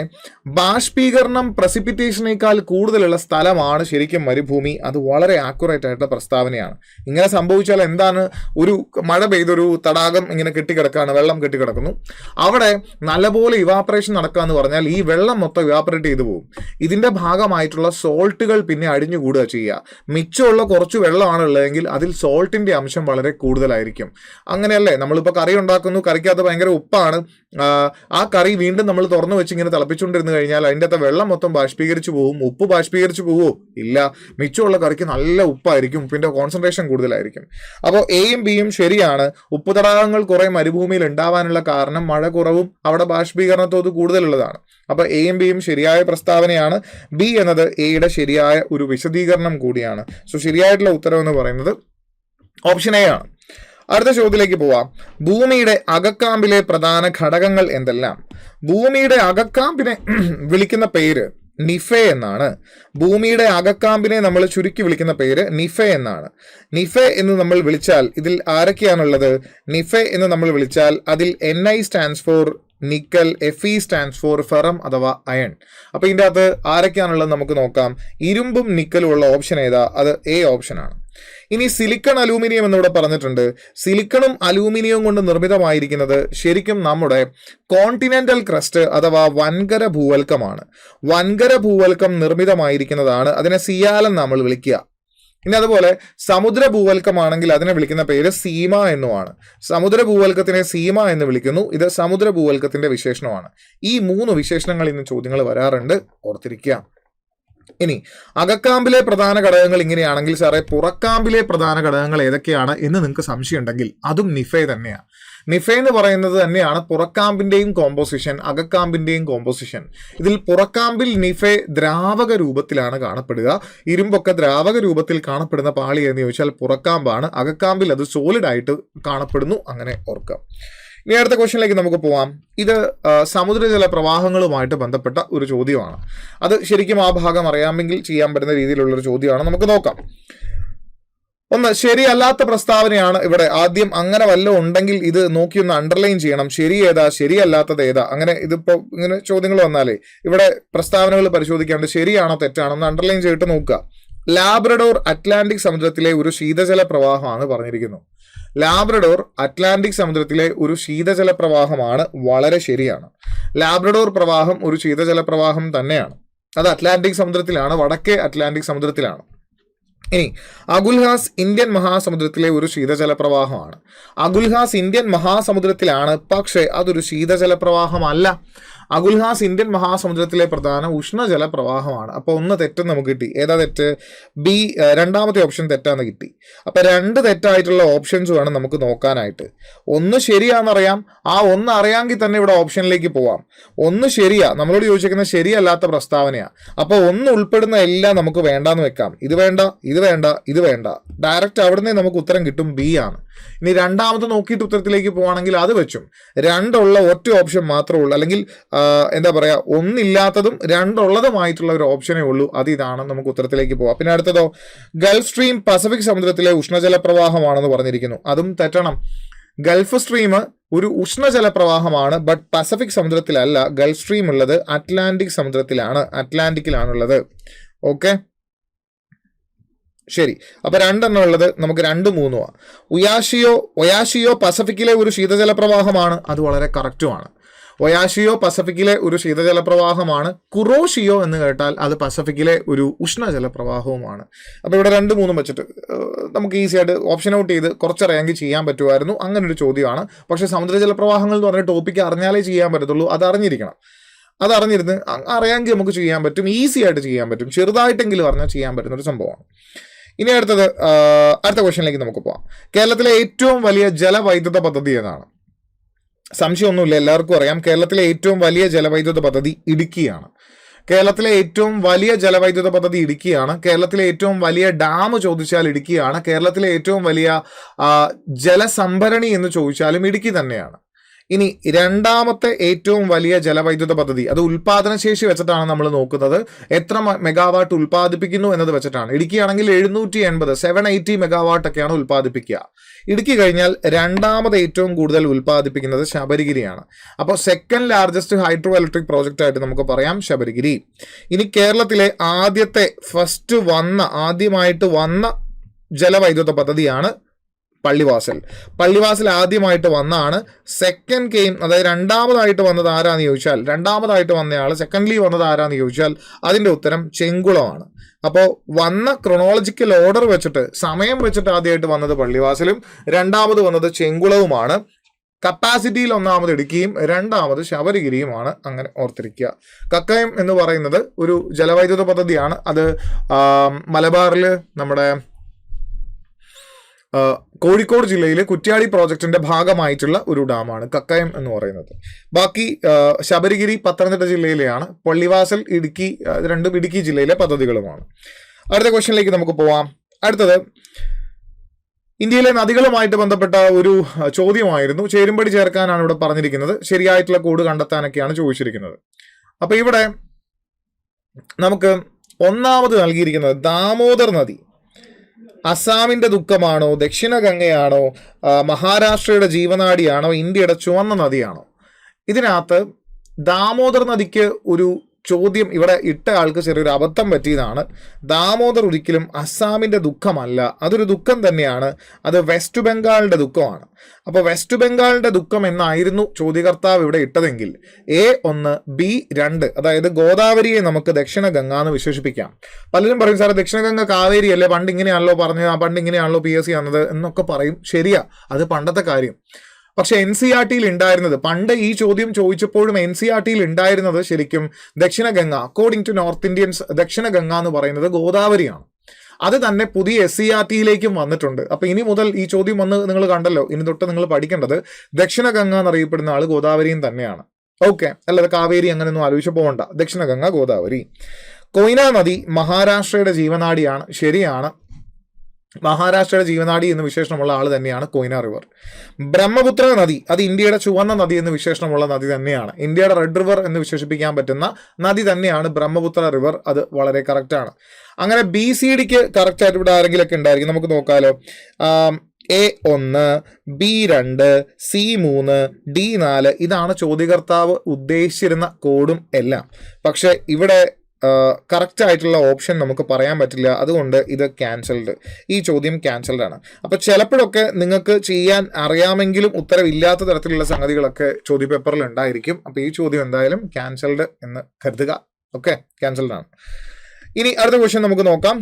ബാഷ്പീകരണം പ്രസിപ്പിറ്റേഷനേക്കാൾ കൂടുതലുള്ള സ്ഥലമാണ് ശരിക്കും മരുഭൂമി. അത് വളരെ ആക്യുറേറ്റ് ആയിട്ടുള്ള പ്രസ്താവനയാണ്. ഇങ്ങനെ സംഭവിച്ചാൽ എന്താണ്, ഒരു മഴ പെയ്തൊരു തടാകം ഇങ്ങനെ കെട്ടിക്കിടക്കുകയാണ്, വെള്ളം കെട്ടിക്കിടക്കുന്നു, അവിടെ നല്ലപോലെ ഇവാപ്പറേഷൻ നടക്കുക എന്ന് പറഞ്ഞാൽ ഈ വെള്ളം മൊത്തം ഇവാപ്പറേറ്റ് ചെയ്തു പോകും. ഇതിന്റെ ഭാഗമായിട്ടുള്ള സോൾട്ടുകൾ പിന്നെ അടിഞ്ഞുകൂടുക ചെയ്യുക. മിച്ചമുള്ള കുറച്ച് വെള്ളമാണ് ഉള്ളതെങ്കിൽ അതിൽ സോൾട്ടിന്റെ അംശം വളരെ കൂടുതലായിരിക്കും. അങ്ങനെയല്ലേ, നമ്മളിപ്പോൾ കറി ഉണ്ടാക്കുന്നു, കറിക്കകത്ത് ഭയങ്കര ഉപ്പാണ്, ആ കറി വീണ്ടും നമ്മൾ തുറന്നു വെച്ച് ഇങ്ങനെ തിളപ്പിച്ചുകൊണ്ടിരുന്നു കഴിഞ്ഞാൽ അതിൻ്റെ അകത്ത് വെള്ളം മൊത്തം ബാഷ്പീകരിച്ചു പോകും. ഉപ്പ് ബാഷ്പീകരിച്ചു പോവോ? ഇല്ല. മിച്ചമുള്ള കറിക്ക് നല്ല ഉപ്പായിരിക്കും, ഉപ്പിന്റെ കോൺസെൻട്രേഷൻ കൂടുതലായിരിക്കും. അപ്പോൾ എയും ബിയും ശരിയാണ്. ഉപ്പ് തടാകങ്ങൾ കുറെ മരുഭൂമിയിൽ ഉണ്ടാവാനുള്ള കാരണം മഴ കുറവും അവിടെ ബാഷ്പീകരണത്തോത് കൂടുതലുള്ളതാണ്. അപ്പൊ എയും ബിയും ശരിയായ പ്രസ്താവനയാണ്. ബി എന്നത് എയുടെ ശരിയായ ഒരു വിശദീകരണം കൂടിയാണ്. സോ ശരിയായിട്ടുള്ള ഉത്തരം എന്ന് പറയുന്നത് ഓപ്ഷൻ എ ആണ്. അടുത്ത ചോദ്യത്തിലേക്ക് പോവാം. ഭൂമിയുടെ അകക്കാമ്പിലെ പ്രധാന ഘടകങ്ങൾ എന്തെല്ലാം? ഭൂമിയുടെ അകക്കാമ്പിനെ വിളിക്കുന്ന പേര് നിഫെ എന്നാണ്. ഭൂമിയുടെ അകക്കാമ്പിനെ നമ്മൾ ചുരുക്കി വിളിക്കുന്ന പേര് നിഫെ എന്നാണ്. നിഫെ എന്ന് നമ്മൾ വിളിച്ചാൽ ഇതിൽ ആരൊക്കെയാണുള്ളത്? നിഫെ എന്ന് നമ്മൾ വിളിച്ചാൽ അതിൽ Ni stands for nickel, Fe stands for ferrum അഥവാ അയൺ. അപ്പൊ ഇതിൻ്റെ അകത്ത് ആരൊക്കെയാണുള്ളത് നമുക്ക് നോക്കാം. ഇരുമ്പും നിക്കലും ഉള്ള ഓപ്ഷൻ ഏതാ? അത് എ ഓപ്ഷനാണ്. ഇനി സിലിക്കൺ അലൂമിനിയം എന്നിവിടെ പറഞ്ഞിട്ടുണ്ട്. സിലിക്കണും അലൂമിനിയവും കൊണ്ട് നിർമ്മിതമായിരിക്കുന്നത് ശരിക്കും നമ്മുടെ കോണ്ടിനെന്റൽ ക്രസ്റ്റ് അഥവാ വൻകര ഭൂവൽക്കമാണ്. വൻകര ഭൂവൽക്കം നിർമ്മിതമായിരിക്കുന്നതാണ്. അതിനെ സിയാലെന്ന് നമ്മൾ വിളിക്കുക. ഇനി അതുപോലെ സമുദ്ര ഭൂവൽക്കമാണെങ്കിൽ അതിനെ വിളിക്കുന്ന പേര് സീമ എന്നുമാണ്. സമുദ്ര ഭൂവൽക്കത്തിനെ സീമ എന്ന് വിളിക്കുന്നു. ഇത് സമുദ്ര ഭൂവൽക്കത്തിന്റെ വിശേഷണമാണ്. ഈ 3 വിശേഷണങ്ങൾ ഇന്ന് ചോദ്യങ്ങൾ വരാറുണ്ട്, ഓർത്തിരിക്കുക. ഇനി അകക്കാമ്പിലെ പ്രധാന ഘടകങ്ങൾ ഇങ്ങനെയാണെങ്കിൽ സാറേ പുറക്കാമ്പിലെ പ്രധാന ഘടകങ്ങൾ ഏതൊക്കെയാണ് എന്ന് നിങ്ങൾക്ക് സംശയം ഉണ്ടെങ്കിൽ അതും നിഫെ തന്നെയാണ്. നിഫെ എന്ന് പറയുന്നത് തന്നെയാണ് പുറക്കാമ്പിന്റെയും കോമ്പോസിഷൻ, അകക്കാമ്പിന്റെയും കോമ്പോസിഷൻ. ഇതിൽ പുറക്കാമ്പിൽ നിഫെ ദ്രാവക രൂപത്തിലാണ് കാണപ്പെടുക. ഇരുമ്പൊക്കെ ദ്രാവക രൂപത്തിൽ കാണപ്പെടുന്ന പാളി എന്ന് ചോദിച്ചാൽ പുറക്കാമ്പാണ്. അകക്കാമ്പിൽ അത് സോളിഡ് ആയിട്ട് കാണപ്പെടുന്നു. അങ്ങനെ ഓർക്കാം. ഇനി അടുത്ത ക്വസ്റ്റ്യനിലേക്ക് നമുക്ക് പോവാം. ഇത് സമുദ്രജല പ്രവാഹങ്ങളുമായിട്ട് ബന്ധപ്പെട്ട ഒരു ചോദ്യമാണ്. അത് ശരിക്കും ആ ഭാഗം അറിയാമെങ്കിൽ ചെയ്യാൻ പറ്റുന്ന രീതിയിലുള്ളൊരു ചോദ്യമാണ്. നമുക്ക് നോക്കാം. ഒന്ന്, ശരിയല്ലാത്ത പ്രസ്താവനയാണ് ഇവിടെ. ആദ്യം അങ്ങനെ വല്ലതും ഉണ്ടെങ്കിൽ ഇത് നോക്കി ഒന്ന് അണ്ടർലൈൻ ചെയ്യണം. ശരി ഏതാ, ശരിയല്ലാത്തത് ഏതാ. അങ്ങനെ ഇതിപ്പോ ഇങ്ങനെ ചോദ്യങ്ങൾ വന്നാലേ ഇവിടെ പ്രസ്താവനകൾ പരിശോധിക്കാണ്ട് ശരിയാണോ തെറ്റാണോ ഒന്ന് അണ്ടർലൈൻ ചെയ്തിട്ട് നോക്കുക. ലാബ്രഡോർ അറ്റ്ലാന്റിക് സമുദ്രത്തിലെ ഒരു ശീതജല പ്രവാഹമാണ് പറഞ്ഞിരിക്കുന്നു. ലാബ്രഡോർ അറ്റ്ലാന്റിക് സമുദ്രത്തിലെ ഒരു ശീതജല പ്രവാഹമാണ്. വളരെ ശരിയാണ്. ലാബ്രഡോർ പ്രവാഹം ഒരു ശീതജല പ്രവാഹം തന്നെയാണ്. അത് അറ്റ്ലാന്റിക് സമുദ്രത്തിലാണ്, വടക്കേ അറ്റ്ലാന്റിക് സമുദ്രത്തിലാണ്. ഇനി അഗുൽഹാസ് ഇന്ത്യൻ മഹാസമുദ്രത്തിലെ ഒരു ശീതജല പ്രവാഹമാണ്. അഗുൽഹാസ് ഇന്ത്യൻ മഹാസമുദ്രത്തിലാണ്, പക്ഷേ അതൊരു ശീതജല പ്രവാഹമല്ല. അഗുൽഹാസ് ഇന്ത്യൻ മഹാസമുദ്രത്തിലെ പ്രധാന ഉഷ്ണജല പ്രവാഹമാണ്. അപ്പൊ ഒന്ന് തെറ്റെന്ന് നമുക്ക് കിട്ടി. ഏതാ തെറ്റ്? ബി, രണ്ടാമത്തെ ഓപ്ഷൻ തെറ്റാന്ന് കിട്ടി. അപ്പൊ 2 തെറ്റായിട്ടുള്ള ഓപ്ഷൻസ് വേണം നമുക്ക് നോക്കാനായിട്ട്. ഒന്ന് ശരിയാണെന്നറിയാം, ആ ഒന്ന് അറിയാമെങ്കിൽ തന്നെ ഇവിടെ ഓപ്ഷനിലേക്ക് പോവാം. ഒന്ന് ശരിയാ, നമ്മളോട് ചോദിച്ചിരിക്കുന്ന ശരിയല്ലാത്ത പ്രസ്താവനയാ. അപ്പൊ ഒന്ന് ഉൾപ്പെടുന്ന എല്ലാം നമുക്ക് വേണ്ടാന്ന് വെക്കാം. ഇത് വേണ്ട, ഇത് വേണ്ട, ഇത് വേണ്ട. ഡയറക്റ്റ് അവിടുന്ന് നമുക്ക് ഉത്തരം കിട്ടും, ബി ആണ്. ഇനി രണ്ടാമത്തെ നോക്കിയിട്ട് ഉത്തരത്തിലേക്ക് പോവാണെങ്കിൽ അത് വെച്ചും 2 ഉള്ള ഒറ്റ ഓപ്ഷൻ മാത്രമേ ഉള്ളൂ, അല്ലെങ്കിൽ എന്താ പറയാ, ഒന്നില്ലാത്തതും 2 ഉള്ളതുമായിട്ടുള്ള ഒരു ഓപ്ഷനേ ഉള്ളൂ. അത് ഇതാണ്. നമുക്ക് ഉത്തരത്തിലേക്ക് പോവാം. പിന്നെ അടുത്തതോ, ഗൾഫ് സ്ട്രീം പസഫിക് സമുദ്രത്തിലെ ഉഷ്ണജല പ്രവാഹമാണെന്ന് പറഞ്ഞിരിക്കുന്നു. അതും തെറ്റണം. ഗൾഫ് സ്ട്രീം ഒരു ഉഷ്ണജല പ്രവാഹമാണ്, ബട്ട് പസഫിക് സമുദ്രത്തിലല്ല. ഗൾഫ് സ്ട്രീം ഉള്ളത് അറ്റ്ലാന്റിക് സമുദ്രത്തിലാണ്, അറ്റ്ലാന്റിക്കിലാണുള്ളത്. ഓക്കെ, ശരി, അപ്പൊ രണ്ടെണ്ണം ഉള്ളത് നമുക്ക് 2, 3 ഒയാഷിയോ പസഫിക്കിലെ ഒരു ശീതജല പ്രവാഹമാണ്, അത് വളരെ കറക്റ്റുമാണ്. ഒയാഷിയോ പസഫിക്കിലെ ഒരു ശീതജല പ്രവാഹമാണ്. കുറോഷിയോ എന്ന് കേട്ടാൽ അത് പസഫിക്കിലെ ഒരു ഉഷ്ണജല പ്രവാഹവുമാണ്. അപ്പോൾ ഇവിടെ 2, 3 വെച്ചിട്ട് നമുക്ക് ഈസി ആയിട്ട് ഓപ്ഷൻ ഔട്ട് ചെയ്ത് കുറച്ച് റാങ്ക് ചെയ്യാൻ പറ്റുമായിരുന്നു. അങ്ങനെ ഒരു ചോദ്യമാണ്. പക്ഷേ സമുദ്രജല പ്രവാഹങ്ങൾ എന്ന് പറഞ്ഞ ടോപ്പിക്ക് അറിഞ്ഞാലേ ചെയ്യാൻ പറ്റത്തുള്ളൂ, അത് അറിഞ്ഞിരിക്കണം. അതറിഞ്ഞിരുന്ന് അറിയാമെങ്കിൽ നമുക്ക് ചെയ്യാൻ പറ്റും, ഈസി ആയിട്ട് ചെയ്യാൻ പറ്റും, ചെറുതായിട്ടെങ്കിലും അറിഞ്ഞാൽ ചെയ്യാൻ പറ്റുന്ന ഒരു സംഭവമാണ്. ഇനി അടുത്ത ക്വസ്റ്റ്യനിലേക്ക് നമുക്ക് പോകാം. കേരളത്തിലെ ഏറ്റവും വലിയ ജലവൈദ്യുത പദ്ധതി ഏതാണ്? സംശയമൊന്നുമില്ല, എല്ലാവർക്കും അറിയാം. കേരളത്തിലെ ഏറ്റവും വലിയ ജലവൈദ്യുത പദ്ധതി ഇടുക്കിയാണ്. കേരളത്തിലെ ഏറ്റവും വലിയ ജലവൈദ്യുത പദ്ധതി ഇടുക്കിയാണ്. കേരളത്തിലെ ഏറ്റവും വലിയ ഡാം ചോദിച്ചാൽ ഇടുക്കിയാണ്. കേരളത്തിലെ ഏറ്റവും വലിയ ജലസംഭരണി എന്ന് ചോദിച്ചാലും ഇടുക്കി തന്നെയാണ്. ഇനി രണ്ടാമത്തെ ഏറ്റവും വലിയ ജലവൈദ്യുത പദ്ധതി, അത് ഉൽപാദനശേഷി വെച്ചിട്ടാണ് നമ്മൾ നോക്കുന്നത്. എത്ര മെഗാവാട്ട് ഉൽപ്പാദിപ്പിക്കുന്നു എന്നത് വെച്ചിട്ടാണ്. ഇടുക്കിയാണെങ്കിൽ 780 മെഗാവാട്ട് ഒക്കെയാണ് ഉൽപ്പാദിപ്പിക്കുക. ഇടുക്കി കഴിഞ്ഞാൽ രണ്ടാമത് ഏറ്റവും കൂടുതൽ ഉൽപ്പാദിപ്പിക്കുന്നത് ശബരിഗിരിയാണ്. അപ്പോൾ second largest hydro electric project ആയിട്ട് നമുക്ക് പറയാം ശബരിഗിരി. ഇനി കേരളത്തിലെ ആദ്യമായിട്ട് വന്ന ജലവൈദ്യുത പദ്ധതിയാണ് പള്ളിവാസൽ ആദ്യമായിട്ട് വന്നാണ്. സെക്കൻഡ് കെയിം, അതായത് രണ്ടാമതായിട്ട് വന്നത് ആരാന്ന് ചോദിച്ചാൽ, രണ്ടാമതായിട്ട് വന്നയാൾ സെക്കൻഡ്ലി വന്നത് ആരാന്ന് ചോദിച്ചാൽ അതിൻ്റെ ഉത്തരം ചെങ്കുളമാണ്. അപ്പോൾ വന്ന ക്രൊണോളജിക്കൽ ഓർഡർ വെച്ചിട്ട്, സമയം വെച്ചിട്ട് ആദ്യമായിട്ട് വന്നത് പള്ളിവാസലും രണ്ടാമത് വന്നത് ചെങ്കുളവുമാണ്. കപ്പാസിറ്റിയിൽ ഒന്നാമത് ഇടുക്കിയും രണ്ടാമത് ശബരിഗിരിയുമാണ്. അങ്ങനെ ഓർത്തിരിക്കുക. കക്കയം എന്ന് പറയുന്നത് ഒരു ജലവൈദ്യുത പദ്ധതിയാണ്. അത് മലബാറിൽ നമ്മുടെ കോഴിക്കോട് ജില്ലയിലെ കുറ്റ്യാടി പ്രോജക്റ്റിന്റെ ഭാഗമായിട്ടുള്ള ഒരു ഡാമാണ് കക്കയം എന്ന് പറയുന്നത്. ബാക്കി ശബരിഗിരി പത്തനംതിട്ട ജില്ലയിലെയാണ്. പള്ളിവാസൽ ഇടുക്കി, രണ്ടും ഇടുക്കി ജില്ലയിലെ പദ്ധതികളുമാണ്. അടുത്ത ക്വസ്റ്റ്യനിലേക്ക് നമുക്ക് പോവാം. അടുത്തത് ഇന്ത്യയിലെ നദികളുമായിട്ട് ബന്ധപ്പെട്ട ഒരു ചോദ്യമായിരുന്നു. ചേരുംപടി ചേർക്കാനാണ് ഇവിടെ പറഞ്ഞിരിക്കുന്നത്. ശരിയായിട്ടുള്ള കോഡ് കണ്ടെത്താനൊക്കെയാണ് ചോദിച്ചിരിക്കുന്നത്. അപ്പൊ ഇവിടെ നമുക്ക് ഒന്നാമത് നൽകിയിരിക്കുന്നത് ദാമോദർ നദി അസാമിന്റെ ദുഃഖമാണോ, ദക്ഷിണ ഗംഗയാണോ, മഹാരാഷ്ട്രയുടെ ജീവനാഡിയാണോ, ഇന്ത്യയുടെ ചുവന്ന നദിയാണോ? ഇതിനകത്ത് ദാമോദർ നദിക്ക് ഒരു ചോദ്യം ഇവിടെ ഇട്ട ആൾക്ക് ചെറിയൊരു അബദ്ധം പറ്റിയതാണ്. ദാമോദർ ഒരിക്കലും അസാമിന്റെ ദുഃഖമല്ല, അതൊരു ദുഃഖം തന്നെയാണ്. അത് വെസ്റ്റ് ബംഗാളിന്റെ ദുഃഖമാണ്. അപ്പോൾ വെസ്റ്റ് ബംഗാളിന്റെ ദുഃഖം എന്നായിരുന്നു ചോദ്യകർത്താവ് ഇവിടെ ഇട്ടതെങ്കിൽ A1 B2, അതായത് ഗോദാവരിയെ നമുക്ക് ദക്ഷിണ ഗംഗ എന്ന് വിശേഷിപ്പിക്കാം. പലരും പറയും സാറേ ദക്ഷിണ ഗംഗ കാവേരി അല്ലേ, പണ്ട് ഇങ്ങനെയാണല്ലോ പറഞ്ഞത്, പണ്ട് ഇങ്ങനെയാണല്ലോ PSC വന്നത് എന്നൊക്കെ പറയും. ശരിയാ, അത് പണ്ടത്തെ കാര്യം. പക്ഷെ NCERT-യിൽ ഉണ്ടായിരുന്നത്, പണ്ട് ഈ ചോദ്യം ചോദിച്ചപ്പോഴും NCERT-യിൽ ഉണ്ടായിരുന്നത് ശരിക്കും Dakshina Ganga, according to north Indians Dakshina Ganga എന്ന് പറയുന്നത് ഗോദാവരിയാണ്. അത് തന്നെ പുതിയ SCERT-യിലേക്കും വന്നിട്ടുണ്ട്. അപ്പൊ ഇനി മുതൽ ഈ ചോദ്യം വന്ന് നിങ്ങൾ കണ്ടല്ലോ, ഇനി തൊട്ട് നിങ്ങൾ പഠിക്കേണ്ടത് ദക്ഷിണ ഗംഗ എന്നറിയപ്പെടുന്ന ആള് ഗോദാവരിയും തന്നെയാണ്. ഓക്കെ, അല്ലാതെ കാവേരി അങ്ങനെയൊന്നും ആലോചിച്ച് പോകണ്ട. ദക്ഷിണ ഗംഗ ഗോദാവരി. കൊയ്ന നദി മഹാരാഷ്ട്രയുടെ ജീവനാഡിയാണ്. ശരിയാണ്, മഹാരാഷ്ട്രയുടെ ജീവനാഡി എന്ന് വിശേഷണമുള്ള ആൾ തന്നെയാണ് കൊയ്ന റിവർ. ബ്രഹ്മപുത്ര നദി അത് ഇന്ത്യയുടെ ചുവന്ന നദി എന്ന് വിശേഷണമുള്ള നദി തന്നെയാണ്. ഇന്ത്യയുടെ റെഡ് റിവർ എന്ന് വിശേഷിപ്പിക്കാൻ പറ്റുന്ന നദി തന്നെയാണ് ബ്രഹ്മപുത്ര റിവർ. അത് വളരെ കറക്റ്റാണ്. അങ്ങനെ BCDക്ക് കറക്റ്റ് ആയിട്ട് ഇവിടെ ആരെങ്കിലൊക്കെ ഉണ്ടായിരിക്കും, നമുക്ക് നോക്കാലോ. A1 B2 C3 D4 ഇതാണ് ചോദ്യകർത്താവ് ഉദ്ദേശിച്ചിരുന്ന കോഡും എല്ലാം. പക്ഷെ ഇവിടെ കറക്റ്റ് ആയിട്ടുള്ള ഓപ്ഷൻ നമുക്ക് പറയാൻ പറ്റില്ല. അതുകൊണ്ട് ഇത് ക്യാൻസൽഡ്, ഈ ചോദ്യം ക്യാൻസൽഡ് ആണ്. അപ്പൊ ചിലപ്പോഴൊക്കെ നിങ്ങൾക്ക് ചെയ്യാൻ അറിയാമെങ്കിലും ഉത്തരവില്ലാത്ത തരത്തിലുള്ള സംഗതികളൊക്കെ ചോദ്യപേപ്പറിൽ ഉണ്ടായിരിക്കും. അപ്പൊ ഈ ചോദ്യം എന്തായാലും ക്യാൻസൽഡ് എന്ന് കരുതുക. ഓക്കെ, ക്യാൻസൽഡ് ആണ്. ഇനി അടുത്ത ക്വസ്റ്റ്യൻ നമുക്ക് നോക്കാം.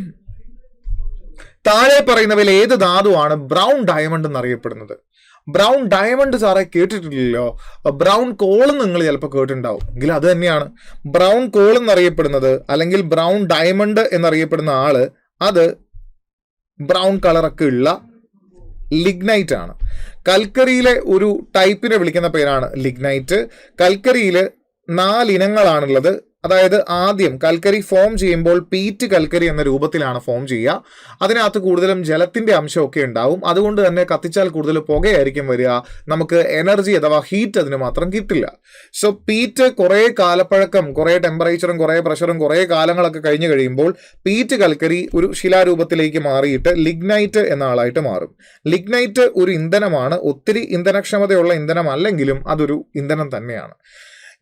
താഴെ പറയുന്നവയിൽ ഏത് ധാതുവാണ് ബ്രൗൺ ഡയമണ്ട് എന്നറിയപ്പെടുന്നത്? ബ്രൗൺ ഡയമണ്ട് സാറേ കേട്ടിട്ടില്ലല്ലോ. ബ്രൗൺ കോൾ നിങ്ങൾ ചിലപ്പോൾ കേട്ടിട്ടുണ്ടാവും, എങ്കിൽ അത് തന്നെയാണ് ബ്രൗൺ കോൾ എന്നറിയപ്പെടുന്നത്, അല്ലെങ്കിൽ ബ്രൗൺ ഡയമണ്ട് എന്നറിയപ്പെടുന്ന ആള് അത് ബ്രൗൺ കളറൊക്കെ ഉള്ള ലിഗ്നൈറ്റ് ആണ്. കൽക്കരിയിലെ ഒരു ടൈപ്പിനെ വിളിക്കുന്ന പേരാണ് ലിഗ്നൈറ്റ്. കൽക്കരിയിൽ 4 ഇനങ്ങളാണുള്ളത്. അതായത് ആദ്യം കൽക്കരി ഫോം ചെയ്യുമ്പോൾ പീറ്റ് കൽക്കരി എന്ന രൂപത്തിലാണ് ഫോം ചെയ്യുക. അതിനകത്ത് കൂടുതലും ജലത്തിന്റെ അംശമൊക്കെ ഉണ്ടാവും. അതുകൊണ്ട് തന്നെ കത്തിച്ചാൽ കൂടുതൽ പുകയായിരിക്കും വരിക, നമുക്ക് എനർജി അഥവാ ഹീറ്റ് അതിന് മാത്രം കിട്ടില്ല. സോ പീറ്റ് കുറേ കാലപ്പഴക്കം, കുറേ ടെമ്പറേച്ചറും കുറേ പ്രഷറും കുറേ കാലങ്ങളൊക്കെ കഴിഞ്ഞ് കഴിയുമ്പോൾ പീറ്റ് കൽക്കരി ഒരു ശിലാരൂപത്തിലേക്ക് മാറിയിട്ട് ലിഗ്നൈറ്റ് എന്ന ആളായിട്ട് മാറും. ലിഗ്നൈറ്റ് ഒരു ഇന്ധനമാണ്. ഒത്തിരി ഇന്ധനക്ഷമതയുള്ള ഇന്ധനം അല്ലെങ്കിലും അതൊരു ഇന്ധനം തന്നെയാണ്.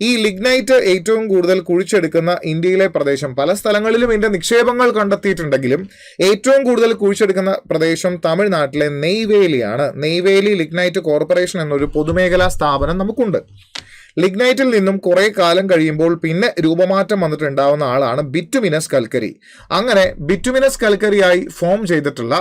ഈ ലിഗ്നൈറ്റ് ഏറ്റവും കൂടുതൽ കുഴിച്ചെടുക്കുന്ന ഇന്ത്യയിലെ പ്രദേശം, പല സ്ഥലങ്ങളിലും ഇതിന്റെ നിക്ഷേപങ്ങൾ കണ്ടെത്തിയിട്ടുണ്ടെങ്കിലും ഏറ്റവും കൂടുതൽ കുഴിച്ചെടുക്കുന്ന പ്രദേശം തമിഴ്നാട്ടിലെ നെയ്വേലിയാണ്. നെയ്വേലി ലിഗ്നൈറ്റ് കോർപ്പറേഷൻ എന്നൊരു പൊതുമേഖലാ സ്ഥാപനം നമുക്കുണ്ട്. ലിഗ്നൈറ്റിൽ നിന്നും കുറെ കാലം കഴിയുമ്പോൾ പിന്നെ രൂപമാറ്റം വന്നിട്ടുണ്ടാവുന്ന ആളാണ് ബിറ്റുമിനസ് കൽക്കരി. അങ്ങനെ ബിറ്റുമിനസ് കൽക്കരിയായി ഫോം ചെയ്തിട്ടുള്ള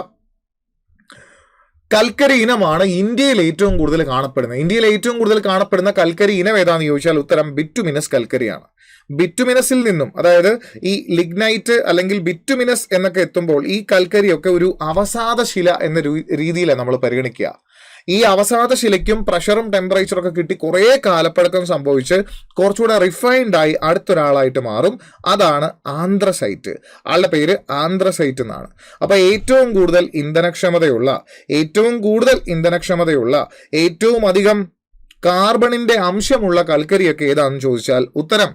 കൽക്കരി ഇനമാണ് ഇന്ത്യയിൽ ഏറ്റവും കൂടുതൽ കാണപ്പെടുന്നത്. ഇന്ത്യയിൽ ഏറ്റവും കൂടുതൽ കാണപ്പെടുന്ന കൽക്കരി ഇനം ഏതാണെന്ന് ചോദിച്ചാൽ ഉത്തരം ബിറ്റുമിനസ് കൽക്കരിയാണ്. ബിറ്റുമിനസിൽ നിന്നും, അതായത് ഈ ലിഗ്നൈറ്റ് അല്ലെങ്കിൽ ബിറ്റുമിനസ് എന്നൊക്കെ എത്തുമ്പോൾ ഈ കൽക്കരിയൊക്കെ ഒരു അവസാദ ശില എന്ന രീതിയിലാണ് നമ്മൾ പരിഗണിക്കുക. ഈ അവസാദ ശിലയ്ക്കും പ്രഷറും ടെമ്പറേച്ചറും ഒക്കെ കിട്ടി കുറേ കാലപ്പഴക്കം സംഭവിച്ച് കുറച്ചുകൂടെ റിഫൈൻഡ് ആയി അടുത്തൊരാളായിട്ട് മാറും. അതാണ് ആന്ത്രസൈറ്റ്. ആളുടെ പേര് ആന്ത്രസൈറ്റ് എന്നാണ്. അപ്പൊ ഏറ്റവും കൂടുതൽ ഇന്ധനക്ഷമതയുള്ള, ഏറ്റവും അധികം കാർബണിന്റെ അംശമുള്ള കൽക്കരിയൊക്കെ ഏതാണെന്ന് ചോദിച്ചാൽ ഉത്തരം